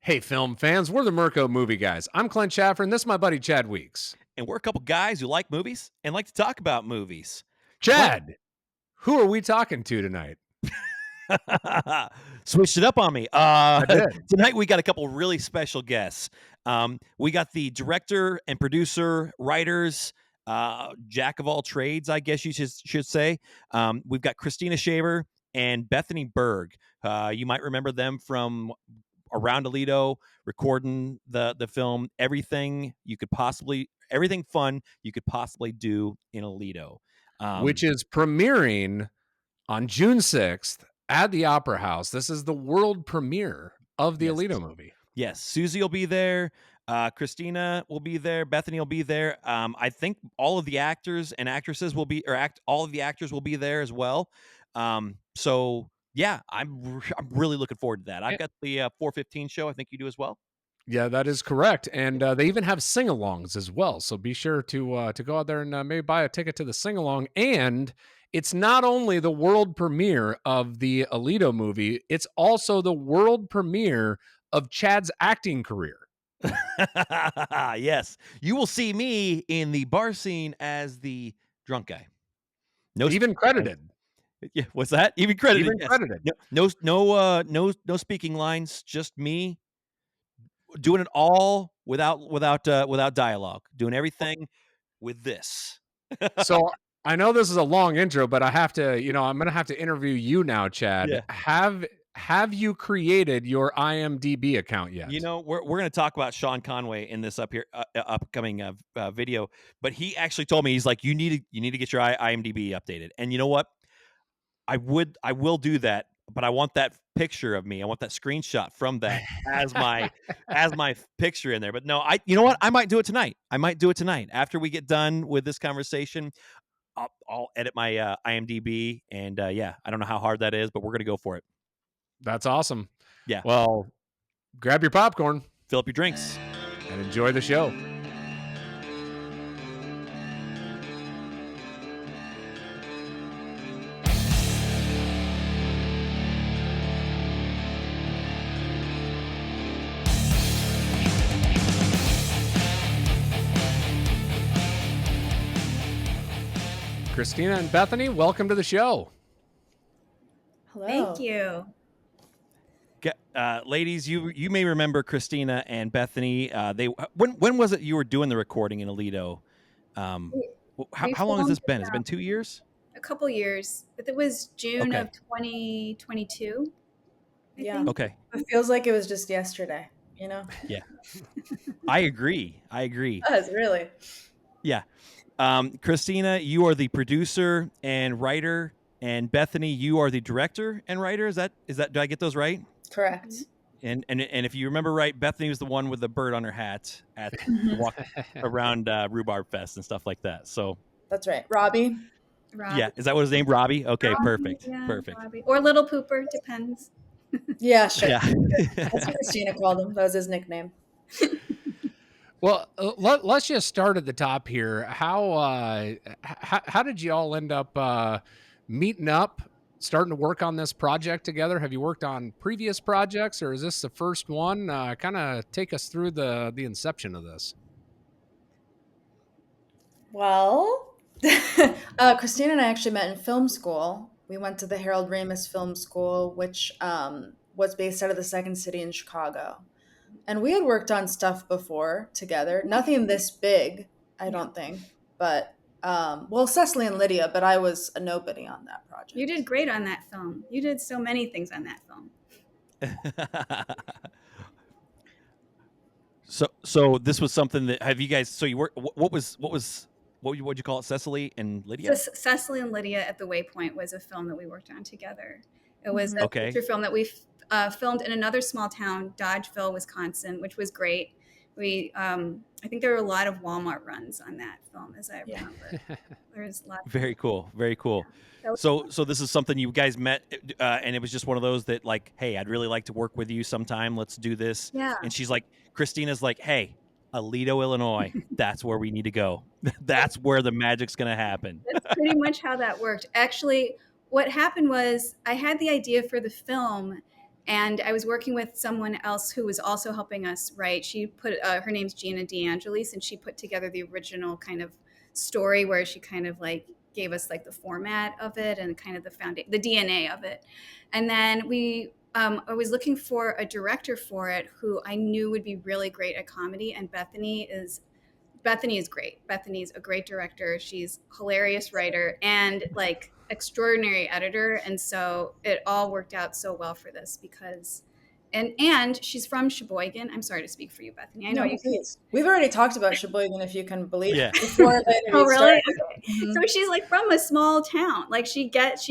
Hey, film fans, we're the Merco Movie Guys. I'm Clint Shaver, and this is my buddy Chad Weeks. And we're a couple guys who like movies and like to talk about movies. Clint, Chad, who are we talking to tonight? switched it up on me. I did. Tonight we got a couple really special guests. We got the director and producer, writers, jack of all trades, I guess you should say. We've got Christina Shaver and Bethany Berg. You might remember them from around Aledo, recording the film. Everything fun you could possibly do in Aledo. Which is premiering on June 6th at the Opera House. This is the world premiere of the Yes. Aledo movie. Yes, Susie will be there. Christina will be there. Bethany will be there. I think all of the actors and actresses will be, all of the actors will be there as well. So yeah, I'm really looking forward to that. I've got the 4:15 show. I think you do as well. Yeah, that is correct. And they even have sing-alongs as well. So be sure to go out there and maybe buy a ticket to the sing-along. And it's not only the world premiere of the Aledo movie, it's also the world premiere of Chad's acting career. Yes, you will see me in the bar scene as the drunk guy. No, Even credited. yeah, what's that? Even credited. Even Yes. credited. No speaking lines. Just me doing it all without dialogue. Doing everything with this. So I know this is a long intro, but I have to, I'm going to have to interview you now, Chad. Yeah. Have you created your IMDb account yet? You know, we're going to talk about Sean Conway in this upcoming video, but he actually told me, he's like, you need to get your IMDb updated. And you know what? I will do that, but I want that picture of me. I want that screenshot from that as my picture in there. But no, you know what? I might do it tonight. After we get done with this conversation. I'll edit my IMDb, and yeah, I don't know how hard that is, but we're gonna go for it. That's awesome. Yeah. Well, grab your popcorn, Fill up your drinks, and enjoy the show. Christina and Bethany, welcome to the show. Hello. Thank you. Ladies. You may remember Christina and Bethany. When was it you were doing the recording in Aledo? How long has this been? Has it been 2 years? A couple years, but it was June of 2022. I think. Okay. It feels like it was just yesterday, you know? Yeah. I agree. It does, really. Yeah. Christina, you are the producer and writer, and Bethany, you are the director and writer. Is that? Did I get those right? Correct. And if you remember right, Bethany was the one with the bird on her hat at walk around Rhubarb Fest and stuff like that. So that's right, Robbie. Yeah, is that what his name? Robbie. Okay, Robbie, perfect, yeah, perfect. Robbie. Or Little Pooper, depends. Yeah, sure. Yeah. That's what Christina called him. That was his nickname. Well, let's just start at the top here. How did you all end up meeting up, starting to work on this project together? Have you worked on previous projects, or is this the first one? Kind of take us through the inception of this. Well, Christina and I actually met in film school. We went to the Harold Ramis Film School, which was based out of the Second City in Chicago. And we had worked on stuff before together. Nothing this big, I don't think. But, well, Cecily and Lydia, but I was a nobody on that project. You did great on that film. You did so many things on that film. So this was something that, have you guys, so you were, what would you call it? Cecily and Lydia? Cecily and Lydia at the Waypoint was a film that we worked on together. It was a feature film that we filmed in another small town, Dodgeville, Wisconsin, which was great. We, I think there were a lot of Walmart runs on that film, as I remember. There's a lot. Very cool. Very cool. So this is something you guys met, and it was just one of those that, like, hey, I'd really like to work with you sometime. Let's do this. Yeah. And she's like, Christina's like, hey, Aledo, Illinois, that's where we need to go. That's where the magic's going to happen. That's pretty much how that worked. Actually, what happened was I had the idea for the film, And I was working with someone else who was also helping us write. She put her name's Gina DeAngelis, and she put together the original kind of story where she kind of like gave us like the format of it and kind of the foundation, the DNA of it. And then I was looking for a director for it who I knew would be really great at comedy, and Bethany is great. Bethany's a great director. She's a hilarious writer and like extraordinary editor. And so it all worked out so well for this because and she's from Sheboygan. I'm sorry to speak for you, Bethany. I know No, you please. We've already talked about Sheboygan, if you can believe Yeah. it, before the Oh, interview really? started. Okay. Mhm. So she's like from a small town. Like she gets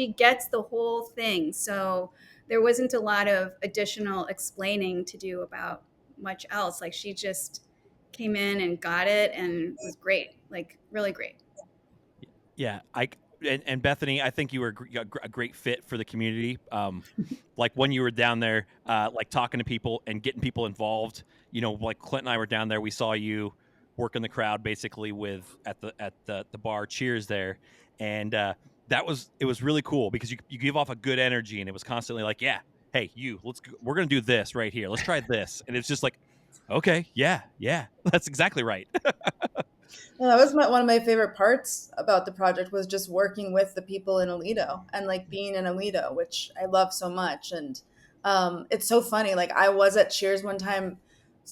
the whole thing. So there wasn't a lot of additional explaining to do about much else. Like she just came in and got it and was great. Like really great. Yeah, and Bethany, I think you were a great fit for the community. Like when you were down there, like talking to people and getting people involved. You know, like Clint and I were down there. We saw you working the crowd basically with at the bar Cheers there, and it was really cool because you give off a good energy, and it was constantly like, yeah, hey, we're gonna do this right here. Let's try this, and it's just like, okay, yeah, that's exactly right. Yeah, that was one of my favorite parts about the project was just working with the people in Aledo and like being in Aledo, which I love so much. And it's so funny. Like I was at Cheers one time,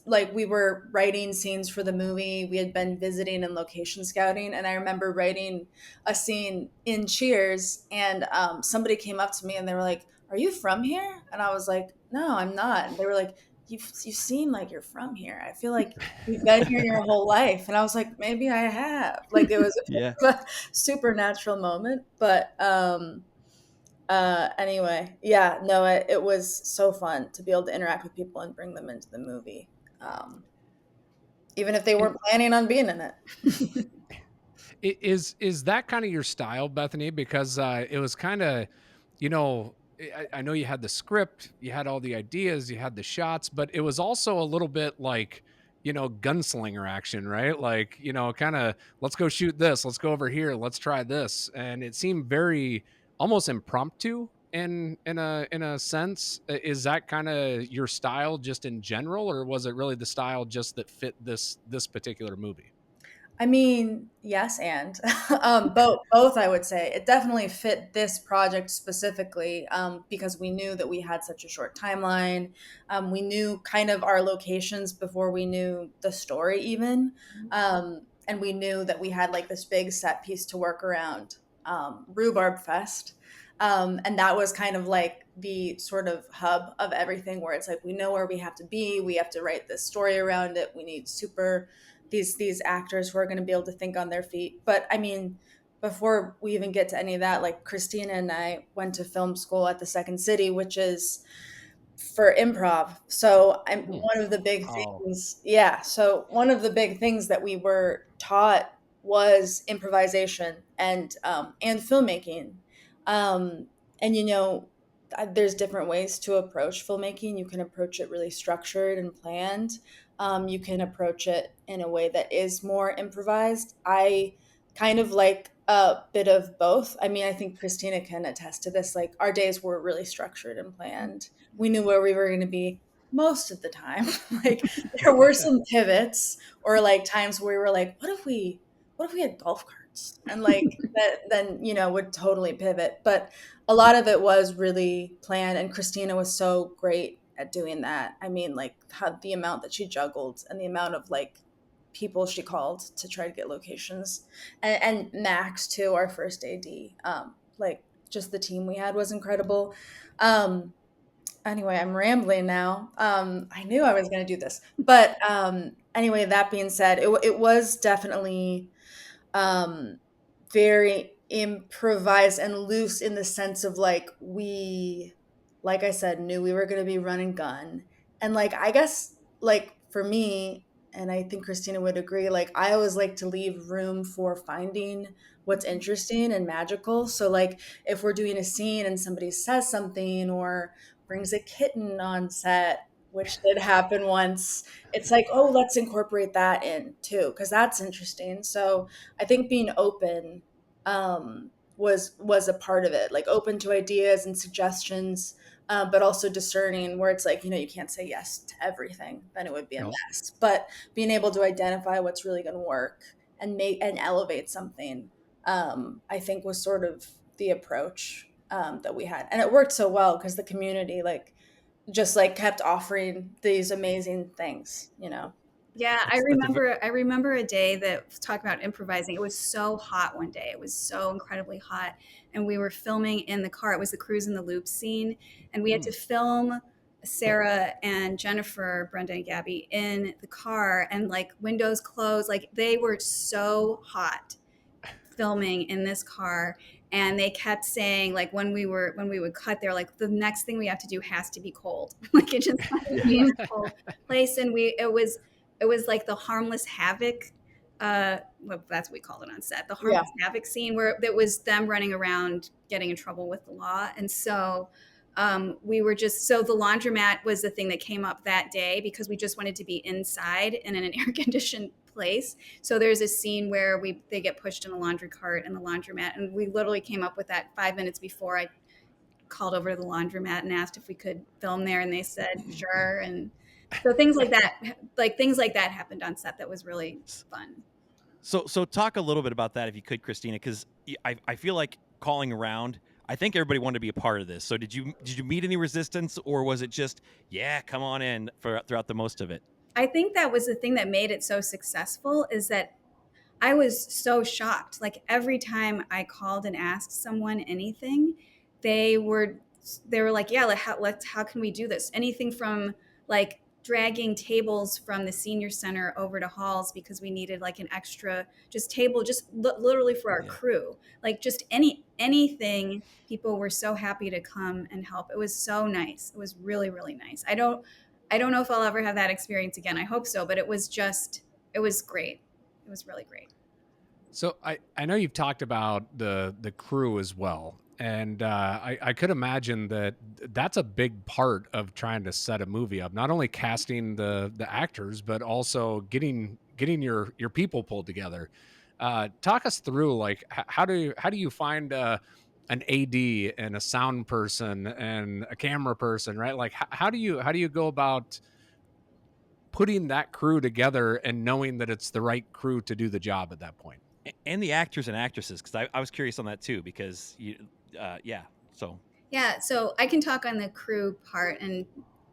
like we were writing scenes for the movie. We had been visiting and location scouting, and I remember writing a scene in Cheers, and somebody came up to me and they were like, "Are you from here?" And I was like, "No, I'm not." And they were like, you seem like you're from here. I feel like you've been here your whole life." And I was like, maybe I have. Like it was Yeah. a supernatural moment. But anyway, yeah, no, it was so fun to be able to interact with people and bring them into the movie. Even if they weren't planning on being in it. Is that kind of your style, Bethany? Because it was kind of, you know, I know you had the script, you had all the ideas, you had the shots, but it was also a little bit like, you know, gunslinger action, right? Like, you know, kind of let's go shoot this, let's go over here, let's try this, and it seemed very almost impromptu in a sense. Is that kind of your style just in general, or was it really the style just that fit this particular movie? I mean, yes, and both. I would say it definitely fit this project specifically because we knew that we had such a short timeline. We knew kind of our locations before we knew the story, even, and we knew that we had like this big set piece to work around, Rhubarb Fest, and that was kind of like the sort of hub of everything. Where it's like we know where we have to be. We have to write this story around it. We need super these actors who are going to be able to think on their feet. But I mean, before we even get to any of that, like Christina and I went to film school at the Second City, which is for improv. So I'm Hmm. one of the big Oh, things. Yeah. So one of the big things that we were taught was improvisation and filmmaking. Um, and you know, there's different ways to approach filmmaking. You can approach it really structured and planned. You can approach it in a way that is more improvised. I kind of like a bit of both. I mean, I think Christina can attest to this. Like our days were really structured and planned. We knew where we were going to be most of the time. Like there were some pivots or like times where we were like, what if we had golf carts? And like that then, you know, would totally pivot. But a lot of it was really planned, and Christina was so great at doing that. I mean, like how the amount that she juggled and the amount of like people she called to try to get locations, and Max too, our first AD. Like just the team we had was incredible. Anyway, I'm rambling now. I knew I was going to do this, but anyway, that being said, it was definitely um, very improvised and loose in the sense of like we, like I said, knew we were going to be run and gun, and like I guess like for me, and I think Christina would agree, like I always like to leave room for finding what's interesting and magical. So like if we're doing a scene and somebody says something or brings a kitten on set, which did happen once, it's like, oh, let's incorporate that in too, because that's interesting. So I think being open was a part of it, like open to ideas and suggestions, but also discerning where it's like, you can't say yes to everything, then it would be a No. mess. But being able to identify what's really going to work and make and elevate something, I think was sort of the approach that we had, and it worked so well because the community just kept offering these amazing things. Yeah, That's a I remember a day that talking about improvising. It was so hot one day. It was so incredibly hot, and we were filming in the car. It was the Cruise in the Loop scene, and we had to film Sarah and Jennifer, Brenda and Gabby in the car, and windows closed. Like they were so hot filming in this car, and they kept saying when we would cut, they're like, the next thing we have to do has to be cold. Like it just has to be in a cold place. And it was like the harmless havoc, well, that's what we called it on set, the harmless havoc scene, where it was them running around getting in trouble with the law. And so we were just, so the laundromat was the thing that came up that day because we just wanted to be inside and in an air conditioned place. So there's a scene where they get pushed in a laundry cart in the laundromat, and we literally came up with that 5 minutes before I called over to the laundromat and asked if we could film there, and they said sure. And so things like that happened on set. That was really fun. So talk a little bit about that if you could, Christina, because I feel like calling around, I think everybody wanted to be a part of this. So did you meet any resistance, or was it just, yeah, come on in throughout the most of it? I think that was the thing that made it so successful, is that I was so shocked. Like every time I called and asked someone anything, they were like, yeah, how can we do this? Anything from dragging tables from the senior center over to halls because we needed an extra just table, just literally for our crew. Like just anything, people were so happy to come and help. It was so nice. It was really, really nice. I don't know if I'll ever have that experience again. I hope so, but it was great. It was really great. So I know you've talked about the crew as well, and I could imagine that that's a big part of trying to set a movie up. Not only casting the actors, but also getting your people pulled together. Talk us through how do you find an AD and a sound person and a camera person, right? Like how do you go about putting that crew together and knowing that it's the right crew to do the job at that point? And the actors and actresses, because I was curious on that too, because so I can talk on the crew part, and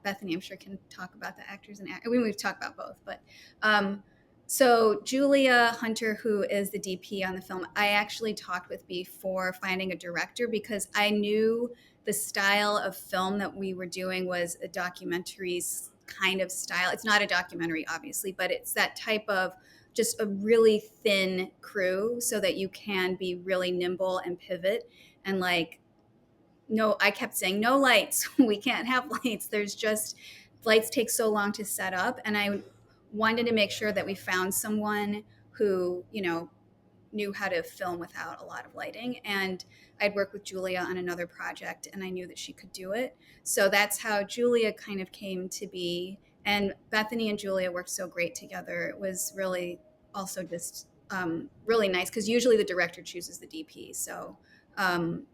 Bethany, I'm sure, can talk about the actors and we've talked about both, but so Julia Hunter, who is the DP on the film, I actually talked with before finding a director, because I knew the style of film that we were doing was a documentary kind of style. It's not a documentary, obviously, but it's that type of just a really thin crew so that you can be really nimble and pivot. And no, I kept saying no lights. We can't have lights. Lights take so long to set up. And I wanted to make sure that we found someone who, knew how to film without a lot of lighting. And I'd worked with Julia on another project, and I knew that she could do it. So that's how Julia kind of came to be. And Bethany and Julia worked so great together. It was really also just really nice, because usually the director chooses the DP. So, and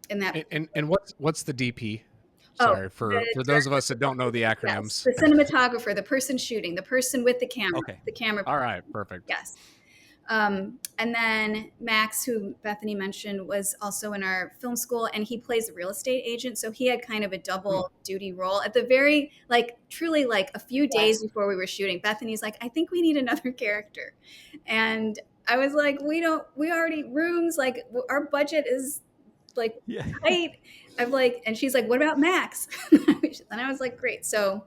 what's the DP? Sorry, for those of us that don't know the acronyms. Yes, the cinematographer, the person shooting, the person with the camera, the camera. All right, perfect. Yes. And then Max, who Bethany mentioned, was also in our film school, and he plays a real estate agent. So he had kind of a double duty role at the very, truly a few days before we were shooting. Bethany's like, I think we need another character. And I was like, we already rooms, our budget is tight. I'm and she's like, what about Max? And I was like, great. So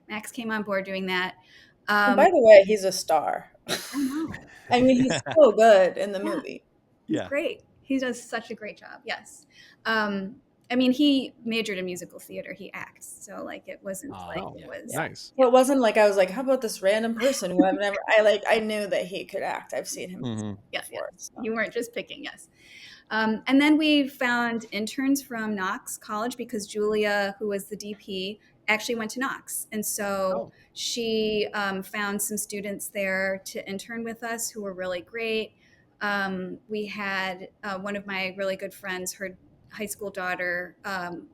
Max came on board doing that. And by the way, he's a star. I know. I mean, he's so good in the movie. He's great. He does such a great job. Yes. I mean, he majored in musical theater. He acts. So it wasn't it was nice. Well, it wasn't like I was like, how about this random person who I've never, I knew that he could act. I've seen him before. Yes. So. You weren't just picking, yes. And then we found interns from Knox College, because Julia, who was the DP, actually went to Knox. And so she found some students there to intern with us who were really great. We had one of my really good friends, her high school daughter,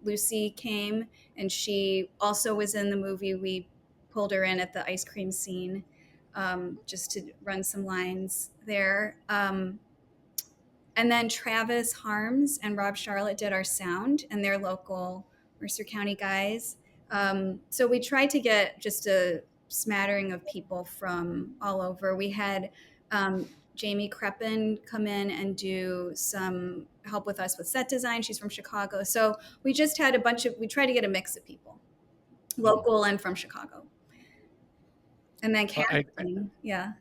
Lucy, came, and she also was in the movie. We pulled her in at the ice cream scene, just to run some lines there. And then Travis Harms and Rob Charlotte did our sound, and they're local Mercer County guys. So we tried to get just a smattering of people from all over. We had Jamie Creppen come in and do some help with us with set design. She's from Chicago. So we just had we tried to get a mix of people, local and from Chicago. And then casting, yeah.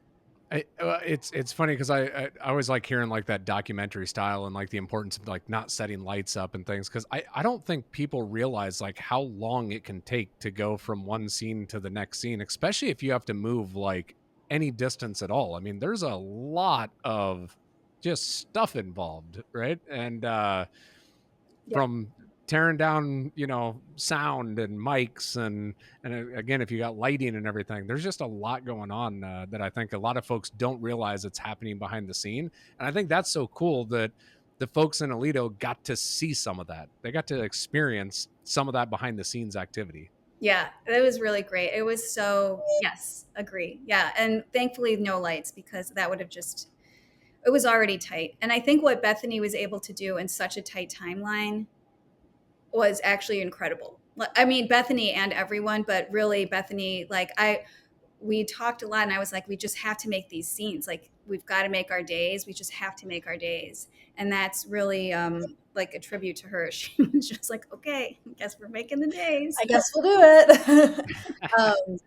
It's funny because I always like hearing like that documentary style and like the importance of like not setting lights up and things, because I don't think people realize like how long it can take to go from one scene to the next scene, especially if you have to move like any distance at all. I mean, there's a lot of just stuff involved, right? And from tearing down, sound and mics and again, if you got lighting and everything, there's just a lot going on that I think a lot of folks don't realize it's happening behind the scene. And I think that's so cool that the folks in Aledo got to see some of that. They got to experience some of that behind the scenes activity. Yeah, it was really great. It was yes, agree. Yeah, and thankfully no lights, because that would have it was already tight. And I think what Bethany was able to do in such a tight timeline was actually incredible. I mean, Bethany and everyone, but really Bethany, we talked a lot, and I was like, we just have to make these scenes. Like, we've got to make our days. We just have to make our days. And that's really like a tribute to her. She was just like, okay, I guess we're making the days. I guess we'll do it.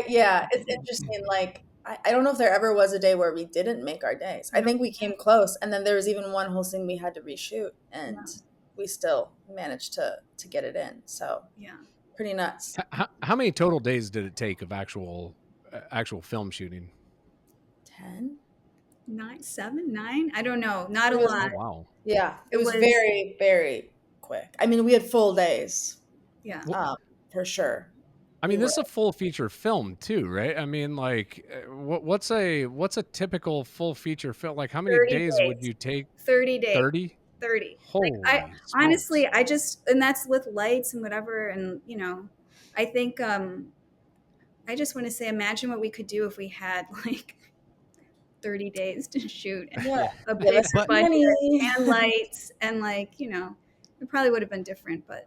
Yeah, it's interesting. Like, I don't know if there ever was a day where we didn't make our days. I think we came close, and then there was even one whole scene we had to reshoot, and we still managed to get it in. So yeah, pretty nuts. How many total days did it take of actual film shooting? 10? 9, 7, 9. I don't know. Not a lot. Oh, wow. Yeah, it was very, very quick. I mean, we had full days. Yeah. For sure. I mean, this is a full feature film too, right? I mean, like, what's a typical full feature film? Like, how many days would you take? 30 days. 30? 30. Holy honestly, and that's with lights and whatever. And, I think, I just want to say, imagine what we could do if we had like 30 days to shoot and a big budget and lights, and it probably would have been different, but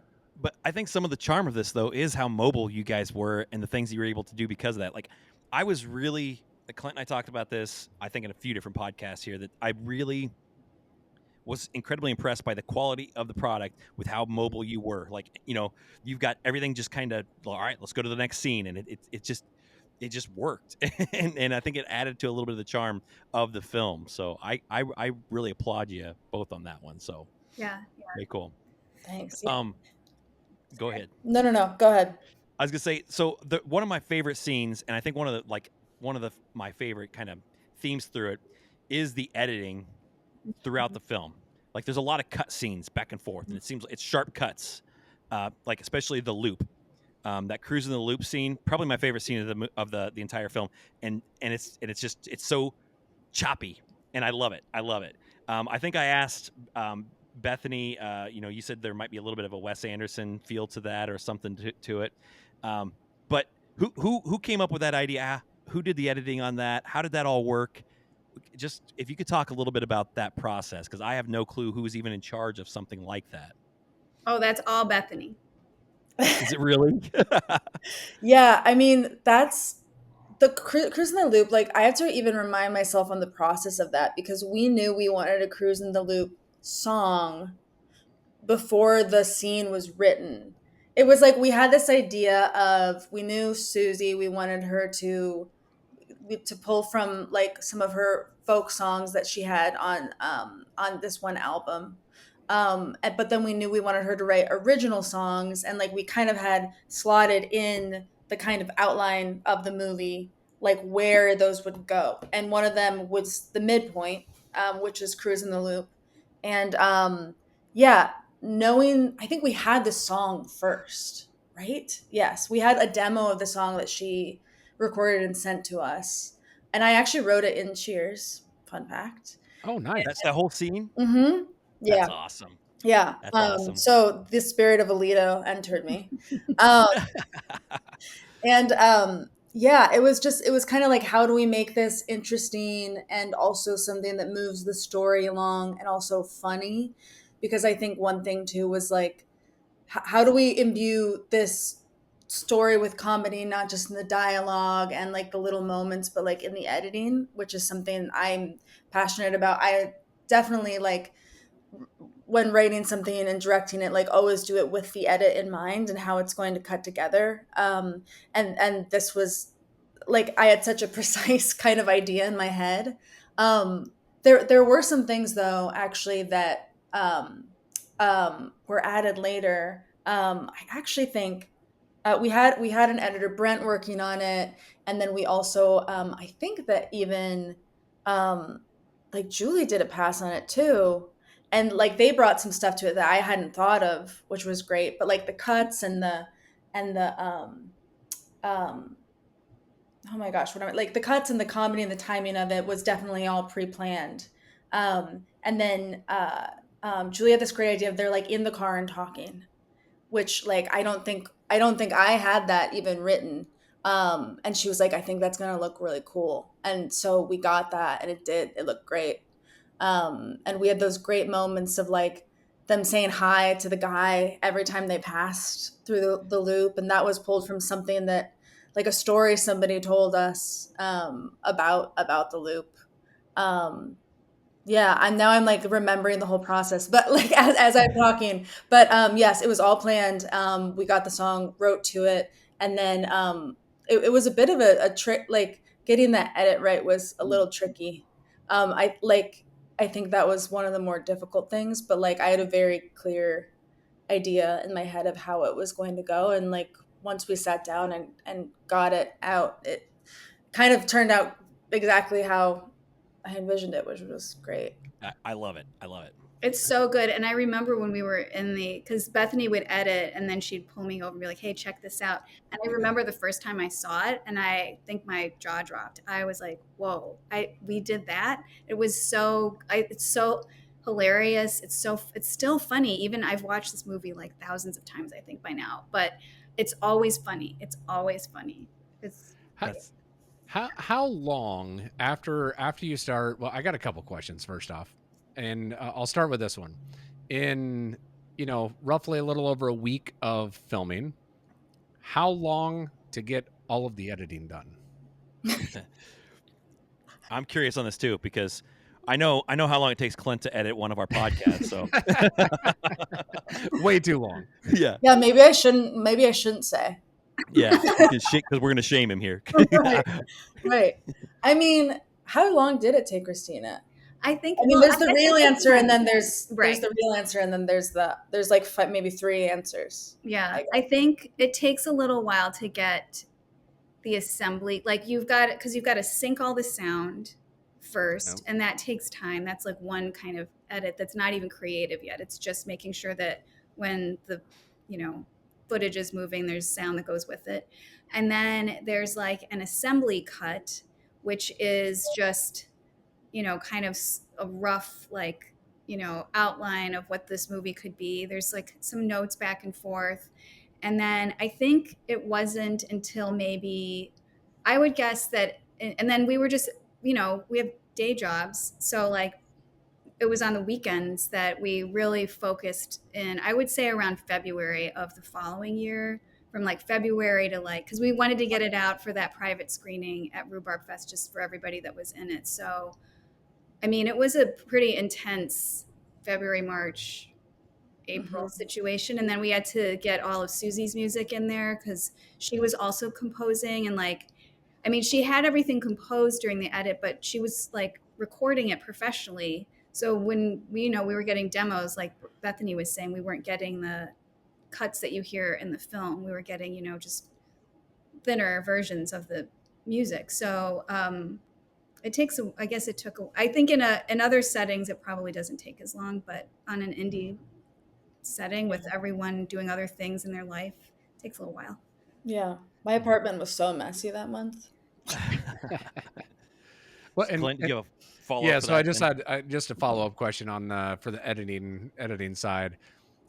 I think some of the charm of this, though, is how mobile you guys were and the things you were able to do because of that. Like, I was really, Clint and I talked about this, I think, in a few different podcasts here, that I really was incredibly impressed by the quality of the product with how mobile you were. Like, you've got everything just kind of, all right, let's go to the next scene. And it just worked. and I think it added to a little bit of the charm of the film. So I really applaud you both on that one. So yeah. very cool. Thanks. Go ahead. No. Go ahead. I was gonna say, so one of my favorite scenes, and I think one of my favorite kind of themes through it, is the editing throughout the film. Like, there's a lot of cut scenes back and forth, and it seems like it's sharp cuts, like especially the loop, that cruise in the loop scene. Probably my favorite scene of the entire film, and it's so choppy, and I love it. I think I asked Bethany, you said there might be a little bit of a Wes Anderson feel to that or something to it. But who came up with that idea? Who did the editing on that? How did that all work? Just if you could talk a little bit about that process, because I have no clue who was even in charge of something like that. Oh, that's all Bethany. Is it really? Yeah, I mean, that's the cruise in the loop. Like, I have to even remind myself on the process of that, because we knew we wanted a cruise in the loop song before the scene was written. It was like we had this idea of, we knew Susie, we wanted her to pull from like some of her folk songs that she had on this one album. But then we knew we wanted her to write original songs, and like we kind of had slotted in the kind of outline of the movie, like where those would go. And one of them was the midpoint, which is Cruise in the Loop. And I think we had the song first, right? Yes, we had a demo of the song that she recorded and sent to us. And I actually wrote it in Cheers. Fun fact. Oh, nice. That's the whole scene? Mm-hmm. Yeah. That's awesome. Yeah. That's awesome. So the spirit of Aledo entered me. Um, and yeah, it was kind of like, how do we make this interesting and also something that moves the story along and also funny? Because I think one thing too was like, how do we imbue this story with comedy, not just in the dialogue and like the little moments, but like in the editing, which is something I'm passionate about. I definitely like, when writing something and directing it, like always do it with the edit in mind and how it's going to cut together. And this was like, I had such a precise kind of idea in my head. There were some things though actually that were added later. I actually think we had an editor, Brent, working on it, and then we also I think that even um, like Julie did a pass on it too, and like they brought some stuff to it that I hadn't thought of, which was great. But like the cuts and the um, oh my gosh, what am I, like the cuts and the comedy and the timing of it was definitely all pre-planned. And then Julie had this great idea of they're like in the car and talking, which like I don't think I had that even written. And she was like, I think that's gonna look really cool. And so we got that, and it looked great. And we had those great moments of like them saying hi to the guy every time they passed through the loop, and that was pulled from something that, like a story somebody told us about the loop. Um, yeah, I'm like remembering the whole process, but like as I'm talking. But yes, it was all planned. We got the song, wrote to it, and then it was a bit of a trick. Like getting that edit right was a little tricky. I think that was one of the more difficult things. But like I had a very clear idea in my head of how it was going to go, and like once we sat down and got it out, it kind of turned out exactly how I envisioned it, which was great. I love it. I love it. It's so good. And I remember when we were because Bethany would edit and then she'd pull me over and be like, hey, check this out. And I remember the first time I saw it and I think my jaw dropped. I was like, whoa, we did that. It was it's so hilarious. It's still funny. Even I've watched this movie like thousands of times, I think by now, but it's always funny. It's always funny. It's That's How long after you start? Well, I got a couple questions first off, and I'll start with this one. In roughly a little over a week of filming, how long to get all of the editing done? I'm curious on this too because I know how long it takes Clint to edit one of our podcasts. So Way too long. yeah, Yeah, maybe I shouldn't say. yeah, because we're gonna shame him here. Right. Right. I mean, how long did it take Christina? I think I mean, well, there's I the guess real it answer, and then depends. there's Right. the real answer, and then there's like maybe three answers. Yeah, I guess. I think it takes a little while to get the assembly. Like you've got to sync all the sound first, No. and that takes time. That's like one kind of edit that's not even creative yet. It's just making sure that when the footage is moving, there's sound that goes with it. And then there's like an assembly cut, which is just kind of a rough like outline of what this movie could be. There's like some notes back and forth, and then I think it wasn't until maybe I would guess that, and then we were just we have day jobs, so like it was on the weekends that we really focused in. I would say around February of the following year, from like February to like, because we wanted to get it out for that private screening at Rhubarb Fest just for everybody that was in it. So I mean, it was a pretty intense February, March, April situation. And then we had to get all of Susie's music in there because she was also composing. And like, I mean, she had everything composed during the edit, but she was like recording it professionally. So when we were getting demos, like Bethany was saying, we weren't getting the cuts that you hear in the film. We were getting, just thinner versions of the music. So, it takes I guess it took I think in other settings it probably doesn't take as long, but on an indie setting with everyone doing other things in their life, it takes a little while. Yeah, my apartment was so messy that month. Well, Clint, do you have a follow Yeah, up for so I that? just had just a follow-up question on for the editing side.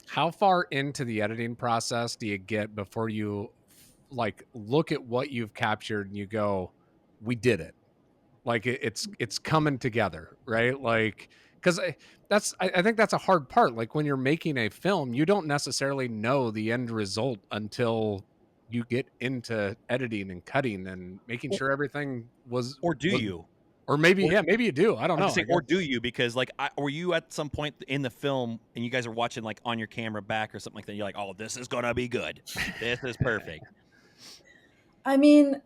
How far into the editing process do you get before you like look at what you've captured and you go, "We did it." Like it's coming together, right? Like because I think that's a hard part. Like when you're making a film, you don't necessarily know the end result until you get into editing and cutting and making Or, sure everything or do was, you? or maybe Or yeah, maybe you do. I I don't was know. gonna say, I or guess. do you? Because like, were you at some point in the film and you guys are watching like on your camera back or something like that? You're like, oh, this is gonna be good. This is perfect. I mean,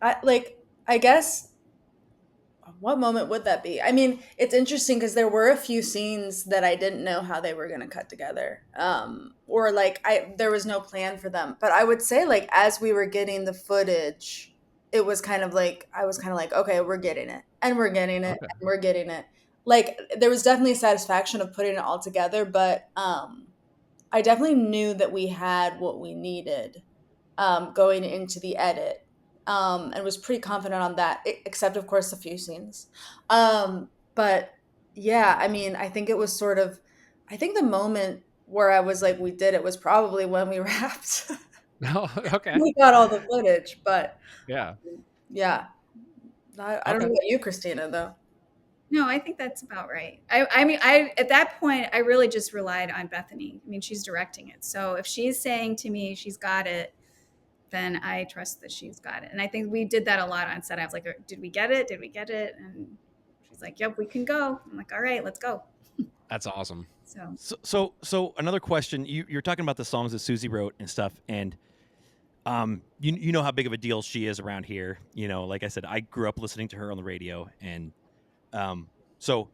I guess what moment would that be? I mean, it's interesting because there were a few scenes that I didn't know how they were going to cut together. Or like there was no plan for them. But I would say like as we were getting the footage, it was kind of like I was kind of like, okay, we're getting it. And we're getting it. Okay. And we're getting it. Like there was definitely satisfaction of putting it all together, but I definitely knew that we had what we needed going into the edit, and was pretty confident on that, except of course a few scenes. But yeah, I mean, I think it was sort of, I think the moment where I was like, we did it was probably when we wrapped. No, okay. We got all the footage, but Yeah. yeah, I don't know Okay. about you, Christina, though. No, I think that's about right. I mean, I at that point, I really just relied on Bethany. I mean, she's directing it, so if she's saying to me she's got it, then I trust that she's got it. And I think we did that a lot on set. I was like, did we get it? Did we get it? And she's like, yep, we can go. I'm like, all right, let's go. That's awesome. So another question. You're talking about the songs that Susie wrote and stuff, and you know how big of a deal she is around here. You know, like I said, I grew up listening to her on the radio, and so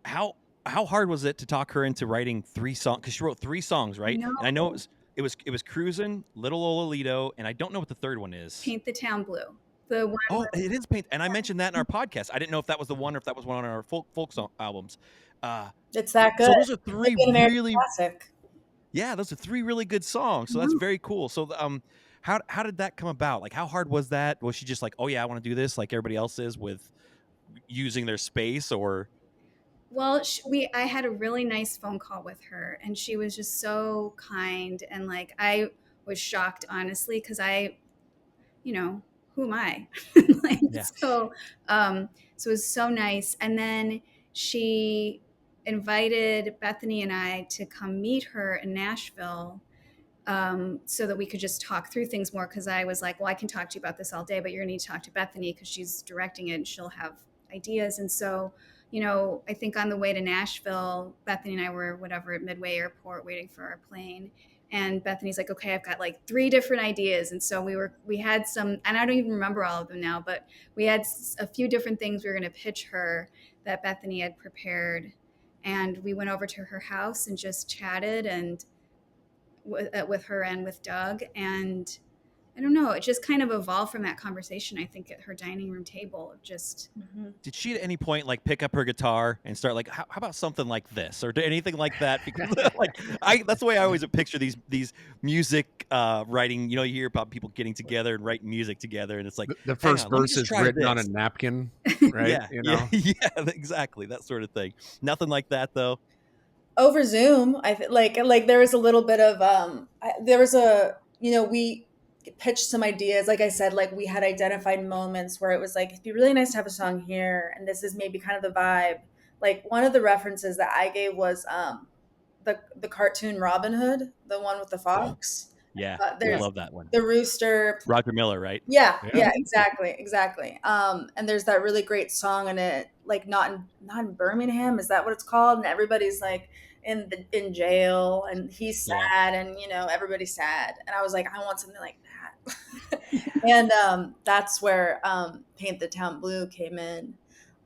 how hard was it to talk her into writing 3 songs? Because she wrote 3 songs, right? No. And I know it was Cruisin', Little Old Aledo, and I don't know what the third one is. Paint the Town Blue. The one. Oh, it is Paint, and I mentioned that in our podcast. I didn't know if that was the one or if that was one on our folk song albums. It's that good. So those are It's 3 like an American really, classic. yeah, those are 3 really good songs. So that's very cool. So how did that come about? Like, how hard was that? Was she just like, oh yeah, I want to do this like everybody else is with using their space, or? Well, I had a really nice phone call with her, and she was just so kind, and like I was shocked, honestly, because you know, who am I? Like, Yeah. so it was so nice. And then she invited Bethany and I to come meet her in Nashville, so that we could just talk through things more. Because I was like, well, I can talk to you about this all day, but you're gonna need to talk to Bethany because she's directing it and she'll have ideas. And so, you know, I think on the way to Nashville, Bethany and I were whatever at Midway Airport waiting for our plane. And Bethany's like, okay, I've got like 3 different ideas. And so we had some, and I don't even remember all of them now, but we had a few different things we were going to pitch her that Bethany had prepared. And we went over to her house and just chatted and with her and with Doug. And I don't know, it just kind of evolved from that conversation, I think, at her dining room table of just. Mm-hmm. Did she at any point like pick up her guitar and start like, how about something like this or anything like that? Because like that's the way I always picture these music writing. You know, you hear about people getting together and writing music together, and it's like The first verse is written on a this. napkin, right? Yeah, You know? yeah, exactly, that sort of thing. Nothing like that though. Over Zoom, like there was a little bit of there was a, you know, we pitched some ideas. Like I said, like we had identified moments where it was like it'd be really nice to have a song here, and this is maybe kind of the vibe. Like one of the references that I gave was the cartoon Robin Hood, the one with the fox. Yeah, I There's love that one. the rooster. Roger Miller, right? Yeah, Yeah. yeah, exactly. And there's that really great song in it, like not in Birmingham, is that what it's called? And everybody's like in jail, and he's sad, and you know everybody's sad. And I was like, I want something like that. And that's where Paint the Town Blue came in.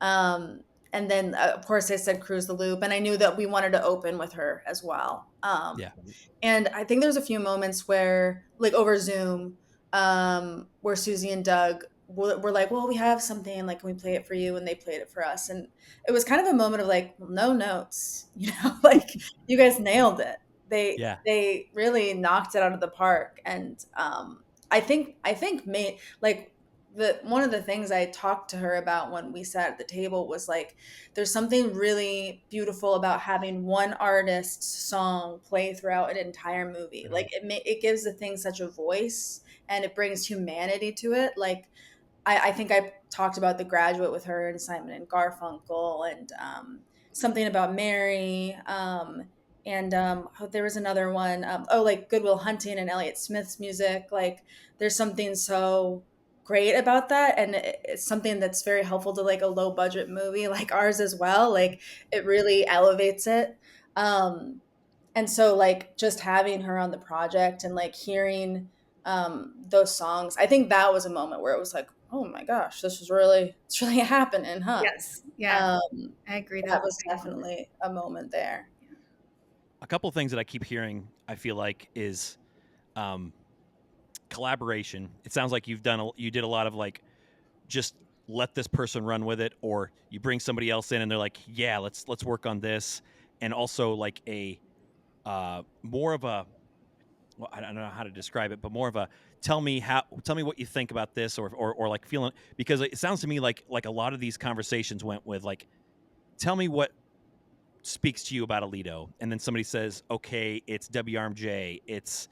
And then of course I said Cruise the Loop, and I knew that we wanted to open with her as well. Yeah. And I think there's a few moments where, like over Zoom, where Susie and Doug were like, well, we have something, like, can we play it for you? And they played it for us. And it was kind of a moment of like, well, no notes, you know, like you guys nailed it. They really knocked it out of the park. And I think like one of the things I talked to her about when we sat at the table was like, there's something really beautiful about having one artist's song play throughout an entire movie. Like it gives the thing such a voice, and it brings humanity to it. Like I think I talked about The Graduate with her and Simon and Garfunkel, and something about Mary. And there was another one. Like Good Will Hunting and Elliott Smith's music. Like there's something so great about that, and it's something that's very helpful to like a low budget movie like ours as well. Like it really elevates it. And so like just having her on the project and like hearing those songs, I think that was a moment where it was like, oh my gosh, it's really happening, huh? Yes. Yeah. I agree. That was definitely a moment there. A couple of things that I keep hearing, I feel like, is collaboration. It sounds like you did a lot of like, just let this person run with it, or you bring somebody else in and they're like, yeah, let's work on this. And also like a more of a, well, I don't know how to describe it, but more of a tell me what you think about this, or like feeling, because it sounds to me like a lot of these conversations went with like, tell me what speaks to you about Aledo, and then somebody says, okay, it's WRMJ, it's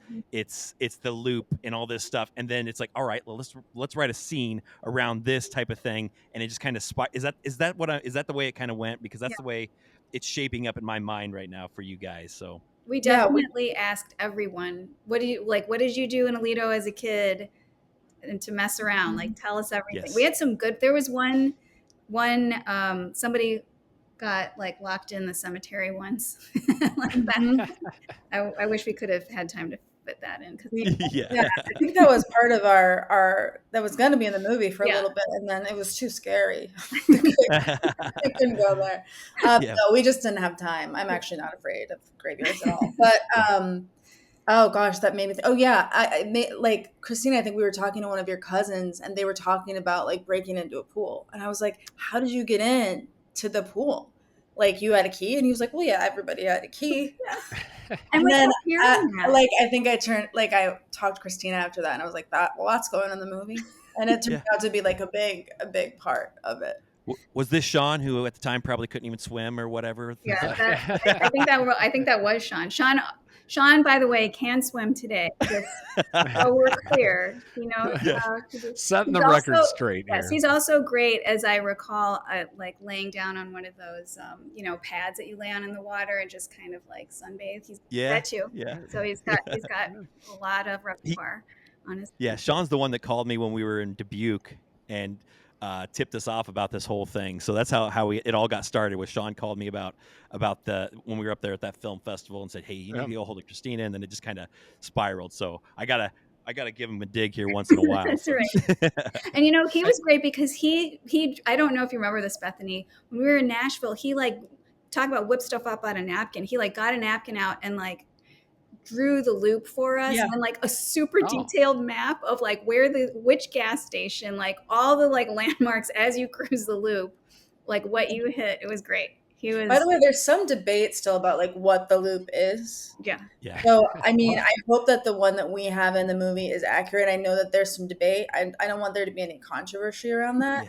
the loop and all this stuff, and then it's like, all right, well, let's write a scene around this type of thing, and it just kind of is that the way it kind of went, because that's the way it's shaping up in my mind right now for you guys. So we definitely asked everyone, what did you do in Aledo as a kid, and to mess around, like tell us everything. Yes. We had some good, there was one somebody got like locked in the cemetery once. Like that. I wish we could have had time to fit that in. Yeah, I think that was part of our that was going to be in the movie for a little bit, and then it was too scary. I couldn't go there. No, we just didn't have time. I'm actually not afraid of graveyards at all. But oh gosh, that made me. Oh yeah, I made like Christina. I think we were talking to one of your cousins, and they were talking about like breaking into a pool, and I was like, "How did you get in to the pool? Like you had a key?" And he was like, "Well, yeah, everybody had a key." And then I think I talked to Christina after that, and I was like, that's going in the movie, and it turned out to be like a big part of it. Was this Sean, who at the time probably couldn't even swim or whatever? Yeah, I think that was Sean. Sean, by the way, can swim today. So we're clear, setting the record straight. Yes, he's also great, as I recall, like laying down on one of those, pads that you lay on in the water and just kind of like sunbathe. He's that too. Yeah. So he's got a lot of repertoire on his. Yeah, Sean's the one that called me when we were in Dubuque and tipped us off about this whole thing. So that's how it all got started. Was Sean called me about when we were up there at that film festival and said, "Hey, you need to get a hold of Christina," and then it just kind of spiraled. So I gotta give him a dig here once in a while. That's right. And he was great because he I don't know if you remember this, Bethany. When we were in Nashville, he like talked about whip stuff up on a napkin. He like got a napkin out and like drew the loop for us, and like a super detailed map of like which gas station, like all the like landmarks as you cruise the loop, like what you hit. It was great. By the way, there's some debate still about like what the loop is. Yeah. So I mean, I hope that the one that we have in the movie is accurate. I know that there's some debate. I don't want there to be any controversy around that.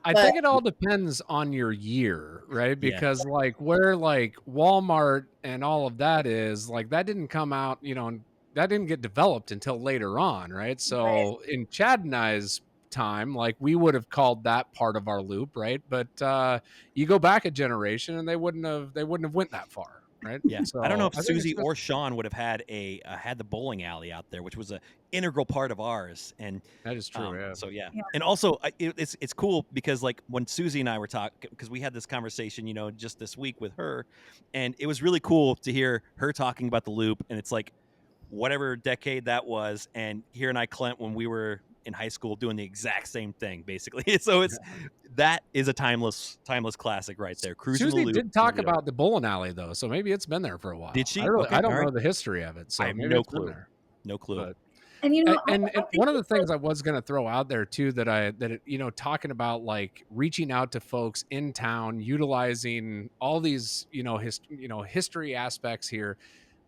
I think it all depends on your year, right? Because like where like Walmart and all of that is, like that didn't come out, that didn't get developed until later on, right? So in Chad and I's time, like we would have called that part of our loop, right? But you go back a generation and they wouldn't have went that far. Right. Yeah. So I don't know if Susie or Sean would have had had the bowling alley out there, which was an integral part of ours. And that is true. So and also it's cool because like when Susie and I were talking, because we had this conversation, just this week with her, and it was really cool to hear her talking about the loop. And it's like whatever decade that was, and hearing Clint when we were in high school doing the exact same thing, basically. So that is a timeless classic right there. Cruising Susie the loop did talk about the bowling alley though, so maybe it's been there for a while. Did she? I don't know the history of it, so I have maybe no it's clue. been there. No clue. But, and one of the things I was going to throw out there too, talking about like reaching out to folks in town, utilizing all these history aspects here.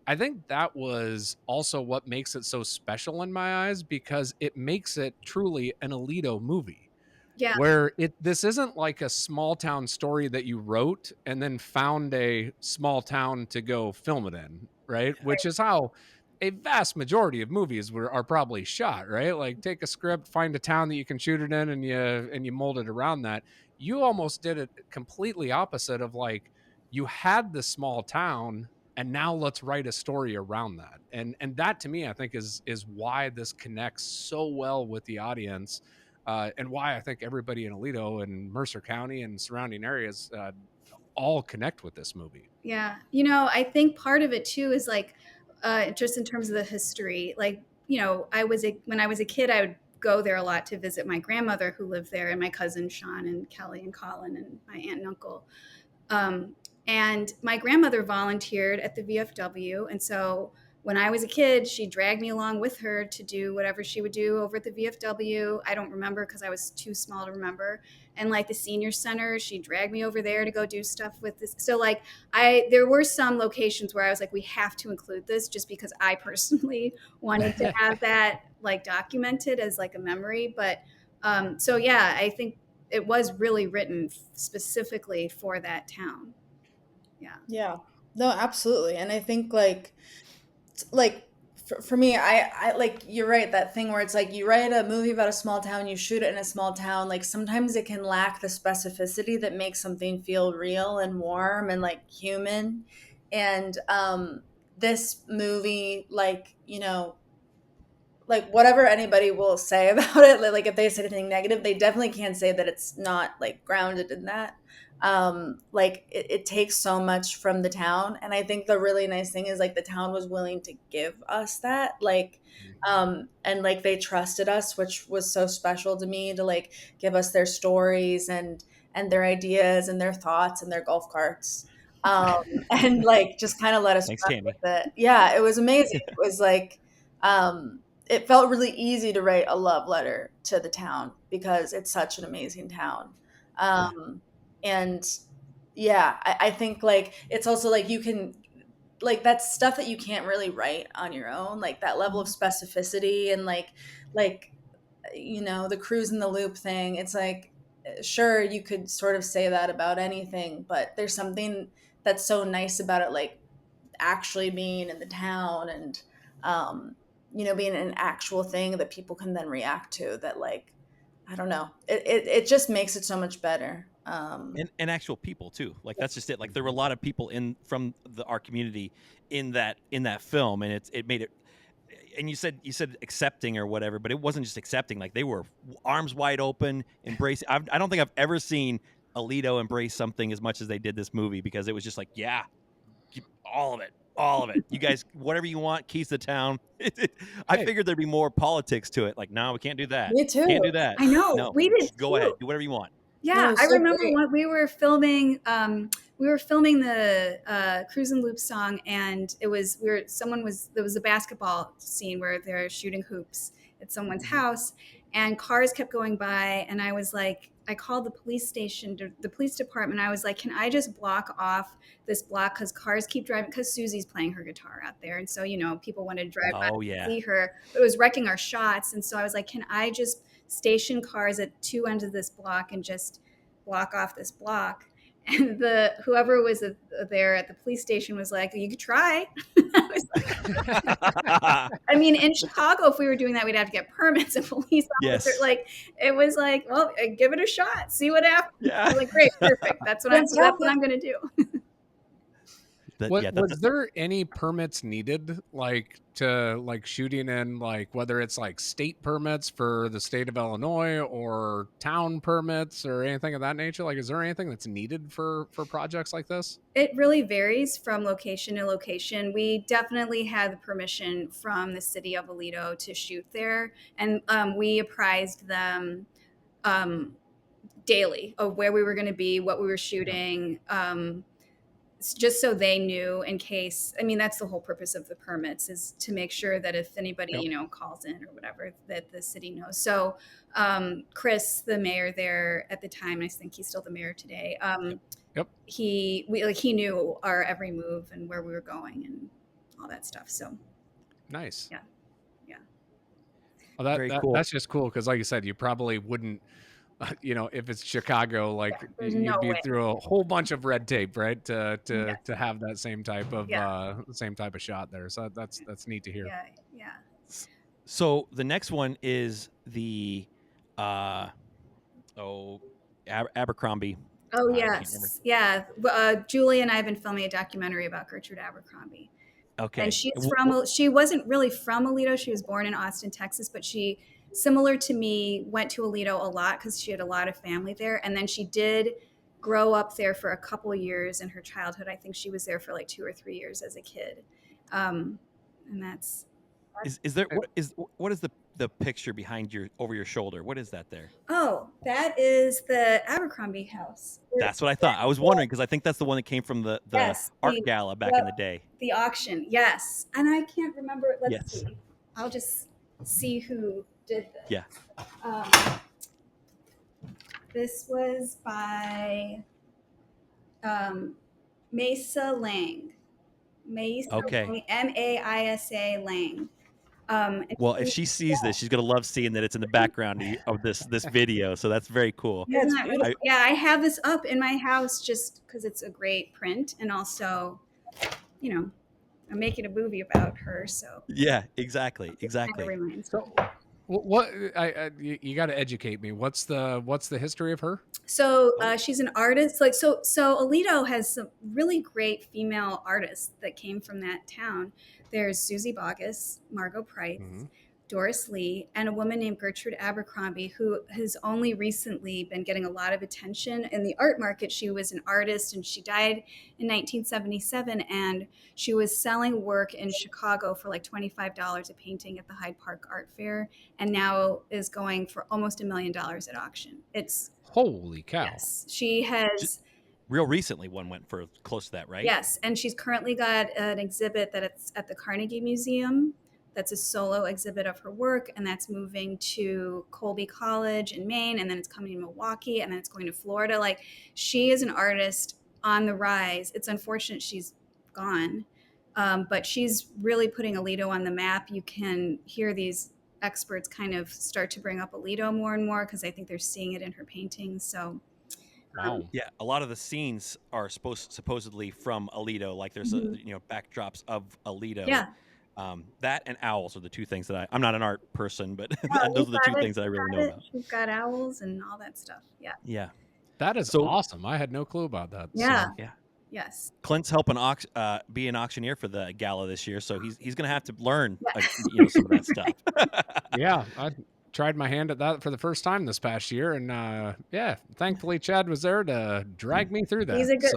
I think that was also what makes it so special in my eyes, because it makes it truly an Aledo movie, Yeah. where this isn't like a small town story that you wrote and then found a small town to go film it in, right? Which is how a vast majority of movies are probably shot, right? Like, take a script, find a town that you can shoot it in, and you mold it around that. You almost did it completely opposite of, like, you had the small town and now let's write a story around that. And that, to me, I think is why this connects so well with the audience, and why I think everybody in Aledo and Mercer County and surrounding areas all connect with this movie. Yeah. You know, I think part of it too is like, just in terms of the history, like, you know, when I was a kid, I would go there a lot to visit my grandmother who lived there, and my cousins Sean and Kelly and Colin and my aunt and uncle. Um, and my grandmother volunteered at the VFW. And so when I was a kid, she dragged me along with her to do whatever she would do over at the VFW. I don't remember because I was too small to remember. And like the senior center, she dragged me over there to go do stuff with this. So like there were some locations where I was like, we have to include this just because I personally wanted to have that like documented as like a memory. But so yeah, I think it was really written specifically for that town. Yeah. Yeah. No, absolutely. And I think like for me, I like, you're right, that thing where it's like you write a movie about a small town, you shoot it in a small town, like sometimes it can lack the specificity that makes something feel real and warm and like human. And this movie, like, you know, like whatever anybody will say about it, like if they say anything negative, they definitely can't say that it's not like grounded in that. Like it takes so much from the town, and I think the really nice thing is like the town was willing to give us that, like, and like they trusted us, which was so special to me, to like give us their stories and their ideas and their thoughts and their golf carts, and like just kind of let us Thanks, run Tammy. with it. Yeah, it was amazing. It was like, it felt really easy to write a love letter to the town because it's such an amazing town. Yeah. And yeah, I think like it's also like you can, like, that's stuff that you can't really write on your own, like that level of specificity and like you know, the cruise in the loop thing. It's like, sure, you could sort of say that about anything, but there's something that's so nice about it, like actually being in the town and you know, being an actual thing that people can then react to, that like, I don't know, it just makes it so much better. And actual people too. Like that's just it. Like there were a lot of people in from our community in that film, and it made it. And you said accepting or whatever, but it wasn't just accepting. Like they were arms wide open, embracing. I don't think I've ever seen Aledo embrace something as much as they did this movie, because it was just like, yeah, all of it, all of it. You guys, whatever you want, keys to town. I Hey, figured there's be more politics to it. Like, no, we can't do that. Me too. Can't do that. I know, No, we did go too. ahead, do whatever you want. No, Yeah, it I was so remember great. when we were filming the Cruise and Loop song, and it was there was a basketball scene where they're shooting hoops at someone's house, and cars kept going by, and I was like, I called the police station, the police department. I was like, can I just block off this block because cars keep driving, because Susie's playing her guitar out there, and so you know people wanted to drive by Oh to yeah. see her, but it was wrecking our shots, and so I was like, can I just station cars at two ends of this block and just block off this block? And the whoever was there at the police station was like, you could try. I was like, I mean, in Chicago, if we were doing that, we'd have to get permits and police officer. Yes. Like, it was like, well, give it a shot, see what happens. I Yeah. was like, great, perfect. That's what I'm going to do. Was there any permits needed, like to like shooting in, like whether it's like state permits for the state of Illinois or town permits or anything of that nature? Like, is there anything that's needed for projects like this? It really varies from location to location. We definitely had the permission from the city of Aledo to shoot there, and we apprised them um, daily of where we were going to be, what we were shooting, just so they knew in case. I mean, that's the whole purpose of the permits, is to make sure that if anybody, Yep. you know, calls in or whatever, that the city knows. So Chris, the mayor there at the time, I think he's still the mayor today, Yep. he knew our every move and where we were going, and all that stuff. So nice. Yeah. Well, Very cool. that's just cool because, like you said, you probably wouldn't, if it's Chicago, like there's you'd no be way. through a whole bunch of red tape, right, to Yes. to have that same type of Yeah. shot there. So that's neat to hear. Yeah. So the next one is the Abercrombie. Oh I can't remember. yes, yeah. Julie and I have been filming a documentary about Gertrude Abercrombie. Okay. And she wasn't really from Aledo. She was born in Austin, Texas, but she, similar to me, went to Aledo a lot because she had a lot of family there. And then she did grow up there for a couple of years in her childhood. I think she was there for like 2 or 3 years as a kid. And that's Is there what is the picture behind over your shoulder? What is that there? Oh, that is the Abercrombie house. That's what I thought. I was wondering because I think that's the one that came from the Yes, art gala back in the day. The auction, yes. And I can't remember. Let's Yes. see. I'll just see who did this. Yeah. This was by Mesa Lang. Okay. Maisa Lang. Well, if she sees this, she's gonna love seeing that it's in the background of this video. So that's very cool. Yeah, I have this up in my house just because it's a great print, and also, I'm making a movie about her. So yeah, exactly. So, what you got to educate me. What's the history of her? So she's an artist. So Aledo has some really great female artists that came from that town. There's Susie Boggess, Margot Price, Doris Lee, and a woman named Gertrude Abercrombie, who has only recently been getting a lot of attention in the art market. She was an artist, and she died in 1977, and she was selling work in Chicago for like $25 a painting at the Hyde Park Art Fair, and now is going for almost $1 million at auction. It's holy cow. Yes, she has. Real recently, one went for close to that, right? Yes, and she's currently got an exhibit that it's at the Carnegie Museum. That's a solo exhibit of her work, and that's moving to Colby College in Maine, and then it's coming to Milwaukee, and then it's going to Florida. Like, she is an artist on the rise. It's unfortunate she's gone, but she's really putting Aledo on the map. You can hear these experts kind of start to bring up Aledo more and more because I think they're seeing it in her paintings. So. Wow. Yeah, a lot of the scenes are supposedly from Aledo. Like there's backdrops of Aledo. Yeah. That and owls are the two things that I'm not an art person, but those are the two things that I really know about. She's got owls and all that stuff. Yeah. Yeah. That is awesome. I had no clue about that. Yeah. So. Yeah. Yes. Clint's helping be an auctioneer for the gala this year, so he's going to have to learn some of that stuff. Yeah, I tried my hand at that for the first time this past year, and thankfully Chad was there to drag me through that. He's a good.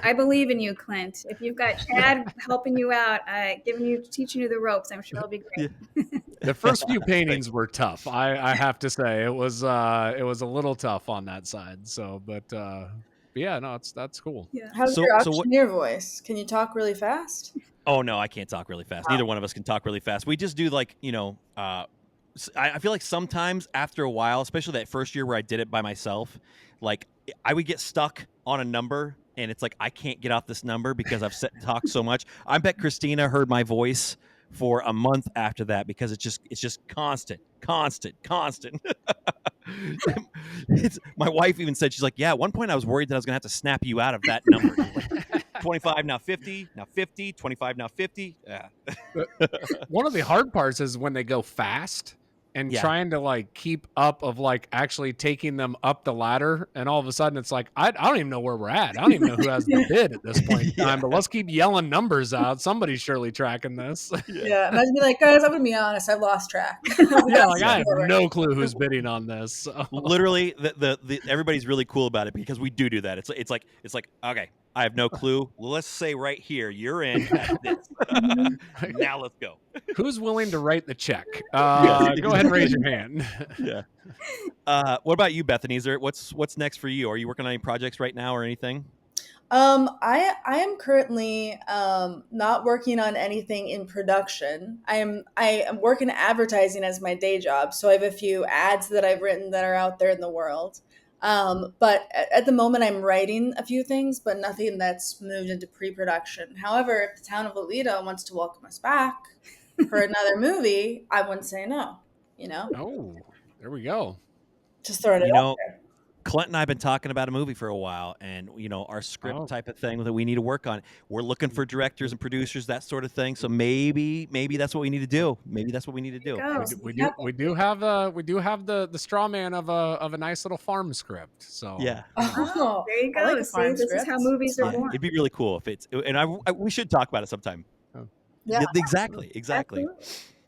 I believe in you, Clint. If you've got Chad helping you out, teaching you the ropes, I'm sure it'll be great. Yeah. The first few paintings were tough. I have to say it was a little tough on that side. So, but yeah, no, that's cool. Yeah. How's your auctioneer voice? Can you talk really fast? Oh no, I can't talk really fast. Neither one of us can talk really fast. We just do I feel like sometimes after a while, especially that first year where I did it by myself, like I would get stuck on a number and it's like, I can't get off this number because I've talked so much. I bet Christina heard my voice for a month after that because it's just constant. My wife even said, she's like, yeah, at one point I was worried that I was gonna have to snap you out of that number. Like, 25 now 50 now 50 25 now 50. Yeah. One of the hard parts is when they go fast and trying to like keep up of like actually taking them up the ladder, and all of a sudden it's like I don't even know where we're at. I don't even know who has the bid at this point in time, but let's keep yelling numbers out. Somebody's surely tracking this. Yeah, imagine being like, guys, I'm gonna be honest, I've lost track. I have no clue who's bidding on this. So. Literally, the everybody's really cool about it because we do that. It's like okay, I have no clue. Let's say right here, you're in at this. Now let's go. Who's willing to write the check? Go ahead and raise your hand. Yeah. What about you, Bethany? What's next for you? Are you working on any projects right now or anything? I am currently not working on anything in production. I am working advertising as my day job, so I have a few ads that I've written that are out there in the world. But at the moment, I'm writing a few things, but nothing that's moved into pre-production. However, if the town of Aledo wants to welcome us back for another movie, I wouldn't say no. Oh, there we go. Just throwing it You out know, there. Clint and I have been talking about a movie for a while, and our script Oh, type of thing that we need to work on. We're looking for directors and producers, that sort of thing. So maybe that's what we need to do. Maybe that's what we need to There you do. go. we do have the straw man of a nice little farm script. So Yeah, Oh, There you I like go. a See, farm this is script. how It's movies are yeah, fun. born. it'd be really cool if it's. And we should talk about it sometime. oh, Yeah. Exactly. Absolutely.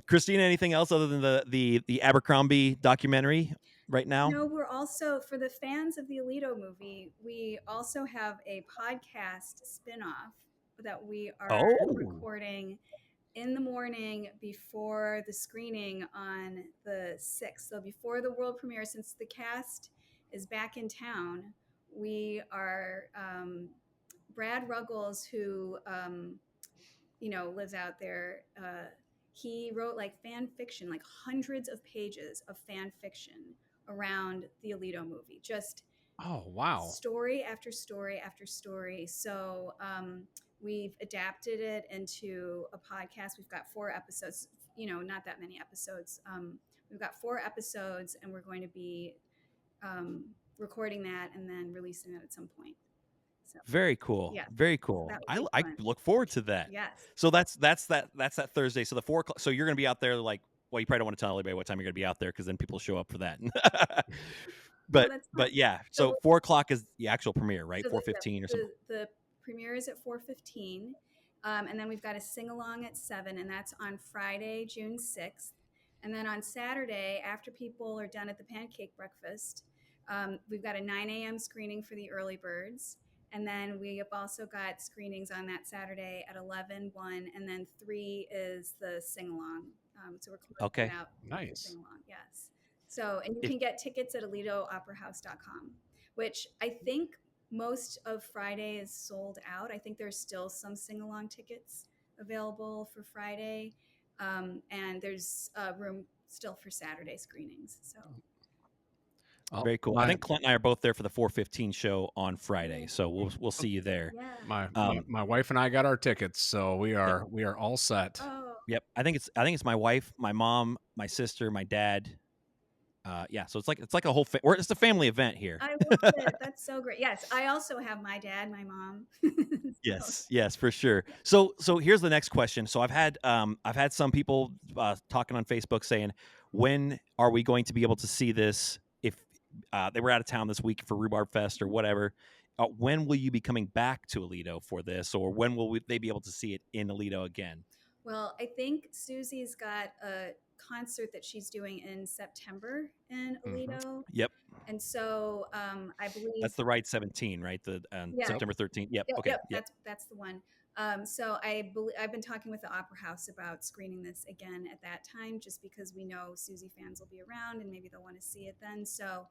Christina, anything else other than the Abercrombie documentary right now? No, we're also, for the fans of the Aledo movie, we also have a podcast spinoff that we are Oh, recording in the morning before the screening on the 6th. So before the world premiere, since the cast is back in town, we are Brad Ruggles, who lives out there. He wrote like fan fiction, like hundreds of pages of fan fiction around the Alito movie. Just oh wow. story after story after story. So we've adapted it into a podcast. We've got 4 episodes. Not that many episodes. We've got 4 episodes, and we're going to be recording that and then releasing it at some point. So very cool. yeah, Very cool. that would be I fun. look forward to that. Yes. So that's that Thursday. So the 4 o'clock. So you're going to be out there like. Well, you probably don't want to tell anybody what time you're going to be out there because then people show up for that. No, that's fine. but yeah. So So 4 o'clock is the actual premiere, right? So 4:15 or something. the premiere is at 4:15, and then we've got a sing along at 7, and that's on Friday, June 6th. And then on Saturday, after people are done at the pancake breakfast, we've got a 9 a.m. screening for the early birds. And then we have also got screenings on that Saturday at 11, 1, and then 3 is the sing along. So we're closing Okay. it out with the Nice. sing along. Yes. So, and you If- can get tickets at AledoOperaHouse.com, which I think most of Friday is sold out. I think there's still some sing along tickets available for Friday, and there's room still for Saturday screenings. So Oh, Very cool. I think Clint and I are both there for the 4:15 show on Friday, so we'll see you there. yeah. My wife and I got our tickets, so we are all set. Oh, Yep. I think it's my wife, my mom, my sister, my dad. Yeah. So it's like a whole. It's a family event here. I love it. That's so great. Yes, I also have my dad, my mom. So, Yes, for sure. So here's the next question. So I've had some people talking on Facebook saying, when are we going to be able to see this? If they were out of town this week for Rhubarb Fest or whatever, when will you be coming back to Aledo for this, or when will they be able to see it in Aledo again? Well, I think Susie's got a concert that she's doing in September in Aledo. Yep. And so I believe That's the Ride 17, right? The Yeah. September 13th. Yep. Yep, Okay. yep, that's the one. So I've been talking with the Opera House about screening this again at that time, just because we know Susie fans will be around and maybe they'll want to see it then. So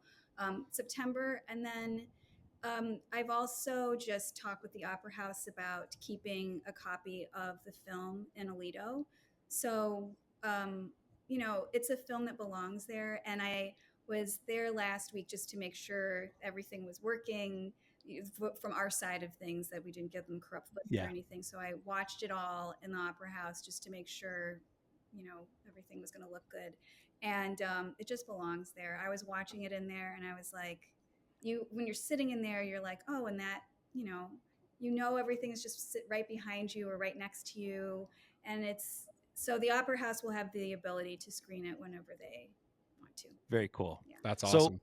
September, and then I've also just talked with the Opera House about keeping a copy of the film in Aledo. So it's a film that belongs there, and I was there last week just to make sure everything was working from our side of things, that we didn't give them corrupt footage or anything. So I watched it all in the Opera House just to make sure, everything was going to look good. And it just belongs there. I was watching it in there, and I was like, when you're sitting in there, you're like, oh, and that, everything is just sit right behind you or right next to you. And so the Opera House will have the ability to screen it whenever they want to. Very cool. Yeah. That's So awesome.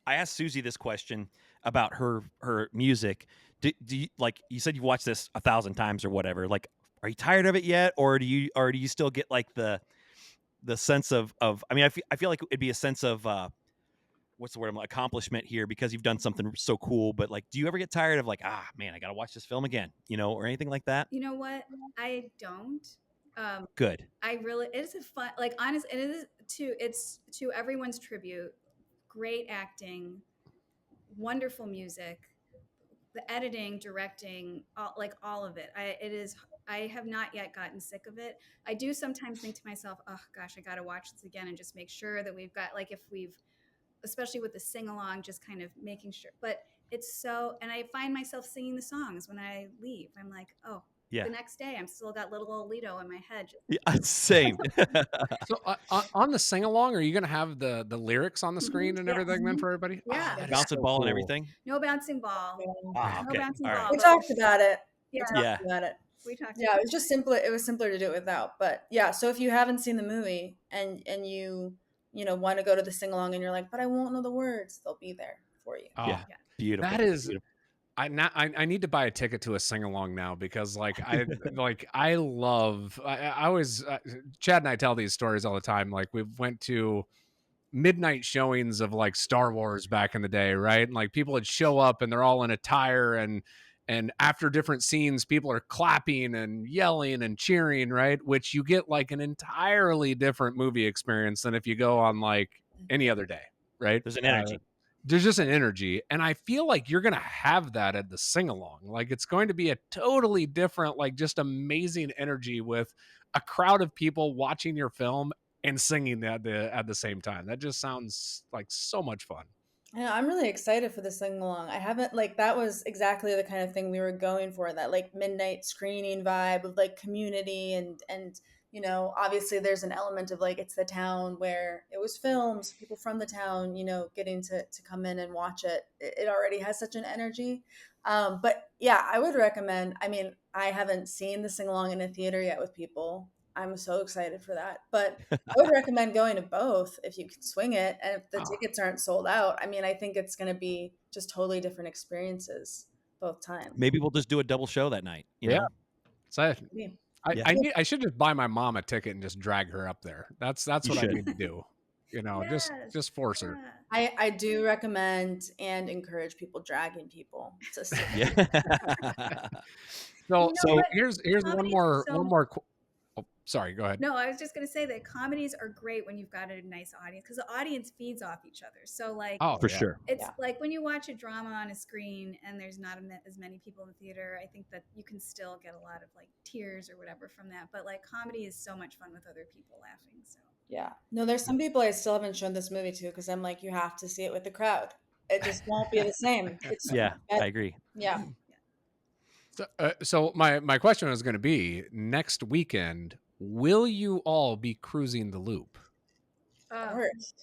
I asked Susie this question about her music. Do you, like you said, you've watched this 1,000 times or whatever? Like, are you tired of it yet, or do you still get like the sense of? I mean, I feel like it'd be a sense of what's the word? Accomplishment here, because you've done something so cool. But like, do you ever get tired of like, man, I got to watch this film again, or anything like that? You know what? I don't. Good. I really, it is a fun, like, honest, it is it's to everyone's tribute. Great acting, wonderful music, the editing, directing, all of it. I have not yet gotten sick of it. I do sometimes think to myself, oh gosh, I got to watch this again and just make sure that we've got, like, if we've especially with the sing along, just kind of making sure. But it's so, and I find myself singing the songs when I leave. I'm like, oh, Yeah. the next day I'm still got little Aledo in my head. Yeah, same. So on the sing along, are you going to have the lyrics on the screen and Yes. everything then for everybody? Yeah. Oh, that is Bouncing so ball and cool. everything. No bouncing ball. Ah, No okay. bouncing All right. ball. We but talked about it. Yeah. We Yeah. talked about it. We talked. Yeah, it was just simpler. It was simpler to do it without. But yeah, so if you haven't seen the movie and you want to go to the sing along and you're like, but I won't know the words, they'll be there for you. Oh, Yeah. Beautiful. that is. Beautiful. I need to buy a ticket to a sing along now because I love I always Chad and I tell these stories all the time. Like we went to midnight showings of like Star Wars back in the day, right? And like people would show up and they're all in attire and after different scenes, people are clapping and yelling and cheering, right? Which you get like an entirely different movie experience than if you go on like any other day, right? There's an energy. There's just an energy. And I feel like you're going to have that at the sing along. Like it's going to be a totally different, like just amazing energy with a crowd of people watching your film and singing at the same time. That just sounds like so much fun. Yeah, I'm really excited for the sing along. I haven't like that was exactly the kind of thing we were going for, that like midnight screening vibe of like community and obviously there's an element of like it's the town where it was filmed, so people from the town, getting to come in and watch it. It already has such an energy. But yeah, I would recommend, I mean, I haven't seen the sing along in a theater yet with people. I'm so excited for that. But I would recommend going to both if you can swing it. And if the tickets aren't sold out, I mean, I think it's going to be just totally different experiences both times. Maybe we'll just do a double show that night. You know? So Yeah. I should just buy my mom a ticket and just drag her up there. That's what I need to do. Yes. Just force her. I do recommend and encourage people dragging people to see. Yeah. So what? here's one more. Oh, sorry, go ahead. No, I was just going to say that comedies are great when you've got a nice audience because the audience feeds off each other. So like, For sure. It's like when you watch a drama on a screen and there's not as many people in the theater, I think that you can still get a lot of like tears or whatever from that. But like comedy is so much fun with other people laughing. So Yeah. No, there's some people I still haven't shown this movie to because I'm like, you have to see it with the crowd. It just won't be the same. I agree. Yeah. So my question was going to be, next weekend, will you all be cruising the loop? Of course.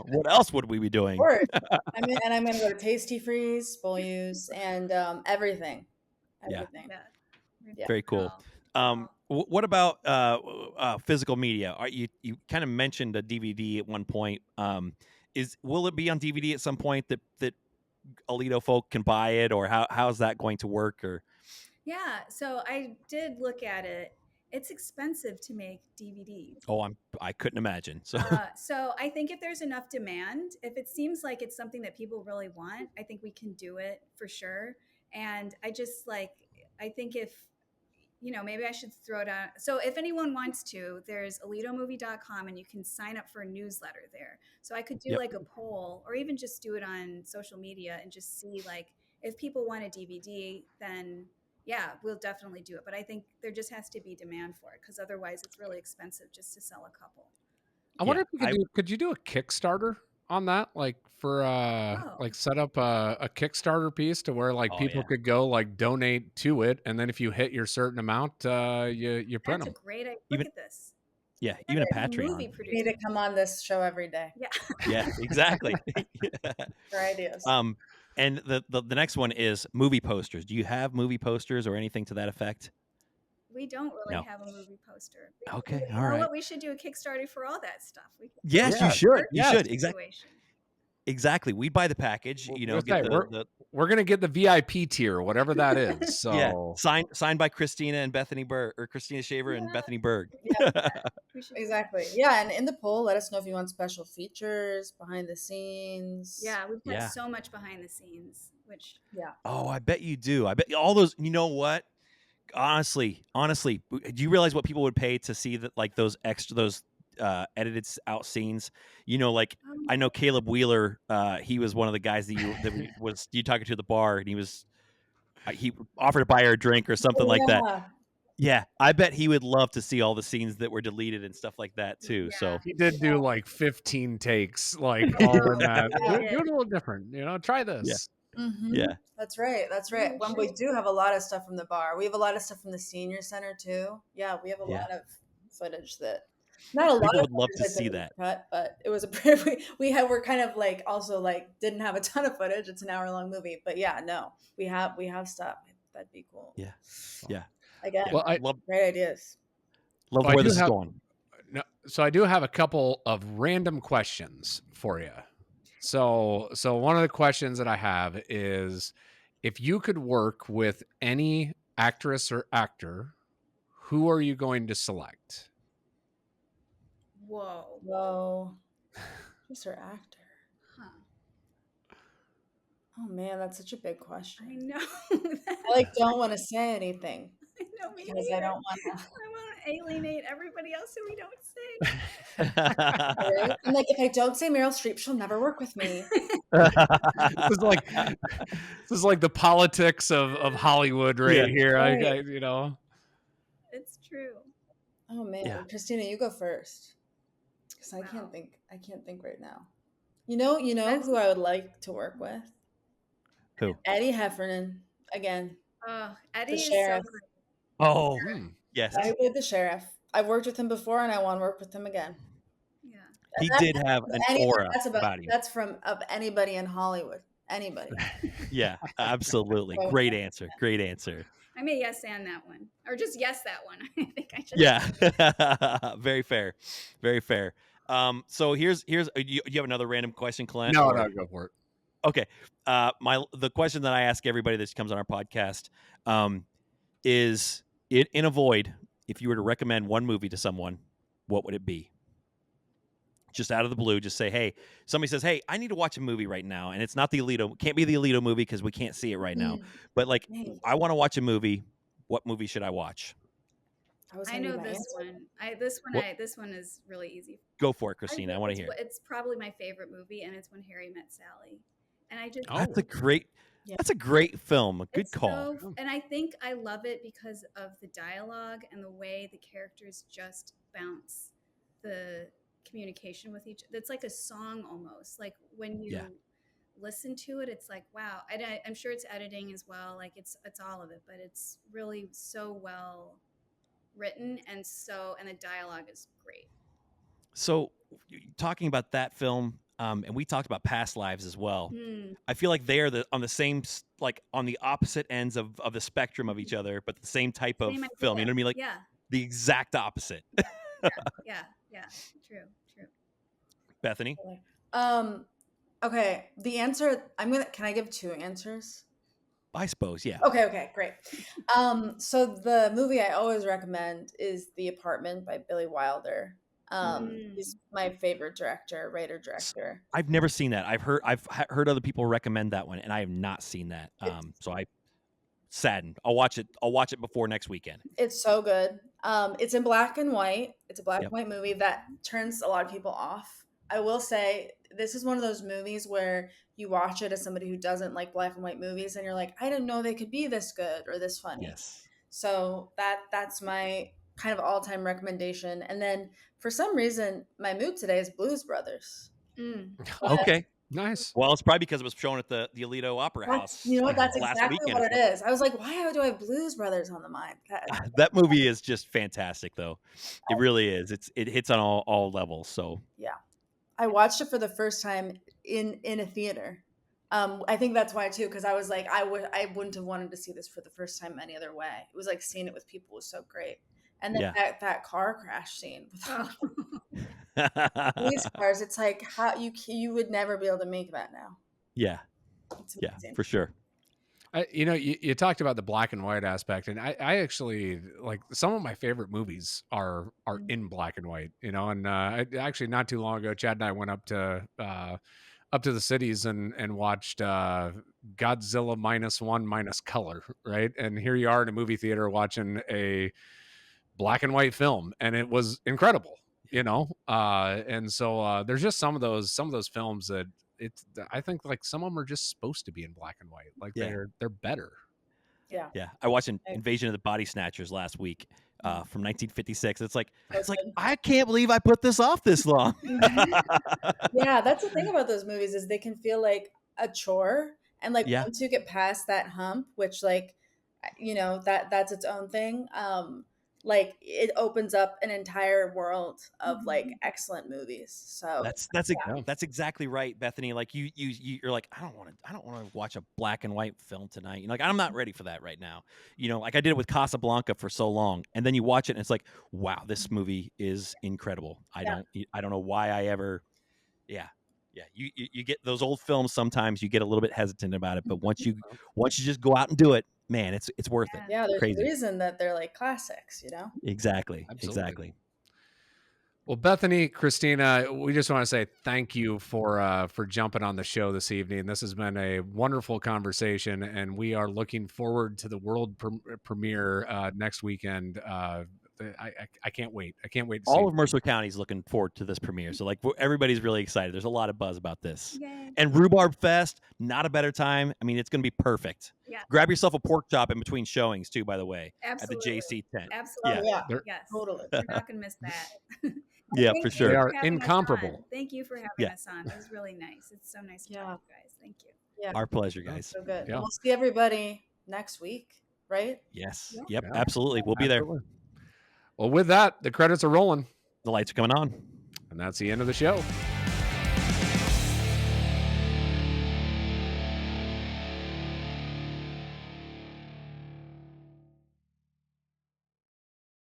What else would we be doing? Of course. I'm going to go to Tasty Freeze, Use, and everything. Everything. Yeah. Very cool. What about physical media? You kind of mentioned a DVD at one point. Will it be on DVD at some point that Aledo folk can buy it, or how's that going to work? Or yeah, so I did look at it. It's expensive to make DVDs. Oh, I couldn't imagine. So so I think if there's enough demand, if it seems like it's something that people really want, I think we can do it for sure. And I just I think if maybe I should throw it out. So if anyone wants to, there's aledomovie.com and you can sign up for a newsletter there. So I could do like a poll or even just do it on social media and just see like if people want a DVD, then yeah, we'll definitely do it. But I think there just has to be demand for it because otherwise it's really expensive just to sell a couple. I wonder if could you do a Kickstarter on that? Like for like set up a Kickstarter piece to where like people could go like donate to it, and then if you hit your certain amount, you print them. That's a great idea. Look at this. Yeah, even a Patreon. You need to come on this show every day. Yeah. Yeah, exactly. For ideas. And the next one is movie posters. Do you have movie posters or anything to that effect? We don't really have a movie poster. Okay, all right. We should do a Kickstarter for all that stuff. Yes, you should. You should. Exactly. We'd buy the package. We're gonna get the VIP tier, whatever that is. So yeah, signed by Christina and Bethany Berg, or Christina Shaver and Bethany Berg. Yeah. Exactly. Yeah, and in the poll, let us know if you want special features, behind the scenes. Yeah, we've got so much behind the scenes. Oh, I bet you do. I bet all those. You know what? Honestly, do you realize what people would pay to see that, like those edited out scenes? I know Caleb Wheeler. He was one of the guys that you talking to at the bar, and he offered to buy her a drink or something like that. Yeah, I bet he would love to see all the scenes that were deleted and stuff like that too. Yeah. So He did do like 15 takes, like all in that. Yeah. Do it a little different, try this. yeah, That's right. That's right. Yeah, When we do have a lot of stuff from the bar, we have a lot of stuff from the senior center too. Yeah, we have a lot of footage that not a lot people of would love to footage see was that. cut, but it was a pretty. We're kind of like also like didn't have a ton of footage. It's an hour-long movie, but yeah, no, we have stuff. That'd be cool. Yeah, yeah. Again, Well, I great ideas. Love well, I where do this is have going. no, so I do have a couple of random questions for you. So one of the questions that I have is, if you could work with any actress or actor, who are you going to select? Whoa. Whoa, who's her actor? Huh. Oh man, that's such a big I question. know. I like don't want to say anything I know me because neither. I don't want to. I want to alienate everybody else so we don't say. Right? And like if I don't say Meryl Streep, she'll never work with me. This is like the politics of Hollywood right here. Right. It's true. Oh man, Yeah. Christina, you go first. Because I Wow. can't think right now. You know That's- who I would like to work with? Who? Eddie Heffernan again. Eddie The is so sheriff. great. Oh, Hmm. yes. I would the sheriff. I've worked with him before, and I want to work with him again. Yeah. He did have an aura about him. That's from of anybody in Hollywood. Anybody. Yeah, absolutely. Great answer. Great answer. I may yes and that one, or just yes that one. I think I should. Yeah. Very fair. Very fair. So here's you have another random question, Clint? No, or- go for it. Okay. The question that I ask everybody that comes on our podcast is in a void, if you were to recommend one movie to someone, what would it be? Just out of the blue, just say, hey, somebody says, hey, I need to watch a movie right now. And it's not the Aledo, can't be the Aledo movie because we can't see it right now. But like, Dang. I want to watch a movie. What movie should I watch? I know this one. This one is really easy. Go for it, Christina. I want to hear. It's probably my favorite movie, and it's When Harry Met Sally. And I just That's a great film. A good call. And I think I love it because of the dialogue and the way the characters just bounce the communication with each. It's like a song almost. Like when you listen to it, it's like wow. I'm sure it's editing as well. Like it's all of it, but it's really so well written and the dialogue is great. So talking about that film, and we talked about Past Lives as well. I feel like they are on the same, like on the opposite ends of the spectrum of each other, but the same type of film. You know what I mean? Like the exact opposite. Yeah. True. Bethany? Okay. The answer can I give two answers? I suppose, yeah. Okay, great. So the movie I always recommend is The Apartment by Billy Wilder. He's my favorite writer-director. I've never seen that. I've heard other people recommend that one, and I have not seen that. So I saddened. I'll watch it before next weekend. It's so good. It's in black and white. It's a black and white movie that turns a lot of people off. I will say this is one of those movies where you watch it as somebody who doesn't like black and white movies, and you're like, I didn't know they could be this good or this funny. Yes. So that's my kind of all-time recommendation. And then for some reason, my mood today is Blues Brothers. Okay. Nice. Well, it's probably because it was shown at the Aledo Opera House. You know what? That's last exactly weekend what it is. I was like, why do I have Blues Brothers on the mind? That movie is just fantastic, though. It really is. It hits on all levels. So yeah, I watched it for the first time in a theater. I think that's why too, because I was like, I wouldn't have wanted to see this for the first time any other way. It was like seeing it with people was so great. And then that car crash scene with police cars, it's like how you would never be able to make that now. Yeah, for sure. You talked about the black and white aspect, and I actually like some of my favorite movies are in black and white. And actually not too long ago, Chad and I went up to the cities and watched Godzilla -1 color, right? And here you are in a movie theater watching a black and white film, and it was incredible. And so there's just some of those films that I think like some of them are just supposed to be in black and white. Like they're better. Yeah. Yeah, I watched Invasion of the Body Snatchers last week from 1956. It's like I can't believe I put this off this long. Yeah, that's the thing about those movies is they can feel like a chore, and like Yeah. once you get past that hump, which like that's its own thing. Like it opens up an entire world of like excellent movies. So That's exactly right, Bethany. Like you're like, I don't want to watch a black and white film tonight. You're like, I'm not ready for that right now. Like I did it with Casablanca for so long, and then you watch it and it's like, wow, this movie is incredible. I don't know why I ever. Yeah. You get those old films. Sometimes you get a little bit hesitant about it, but once you just go out and do it, man, it's worth it. yeah, there's Crazy. a reason that they're like classics, Exactly. Absolutely. Exactly. Well, Bethany, Christina, we just want to say thank you for jumping on the show this evening. This has been a wonderful conversation, and we are looking forward to the world premiere next weekend. I can't wait. I can't wait to see All of Mercer County is looking forward to this premiere. So like everybody's really excited. There's a lot of buzz about this. Yay. And Rhubarb Fest, not a better time. I mean, it's going to be perfect. Yeah. Grab yourself a pork chop in between showings too, by the way, Absolutely. at the JC tent. Absolutely. Yeah. Yes. Totally. We're not going to miss that. Yeah, Thank for you sure. They are having us incomparable. on. Thank you for having us on. It was really nice. It's so nice to talk to you guys. Thank you. Yeah. Our pleasure, guys. So good. Yeah. And we'll see everybody next week, right? Yes. Yeah. Yep. Yeah. Absolutely. We'll be there. Well, with that, the credits are rolling. The lights are coming on. And that's the end of the show.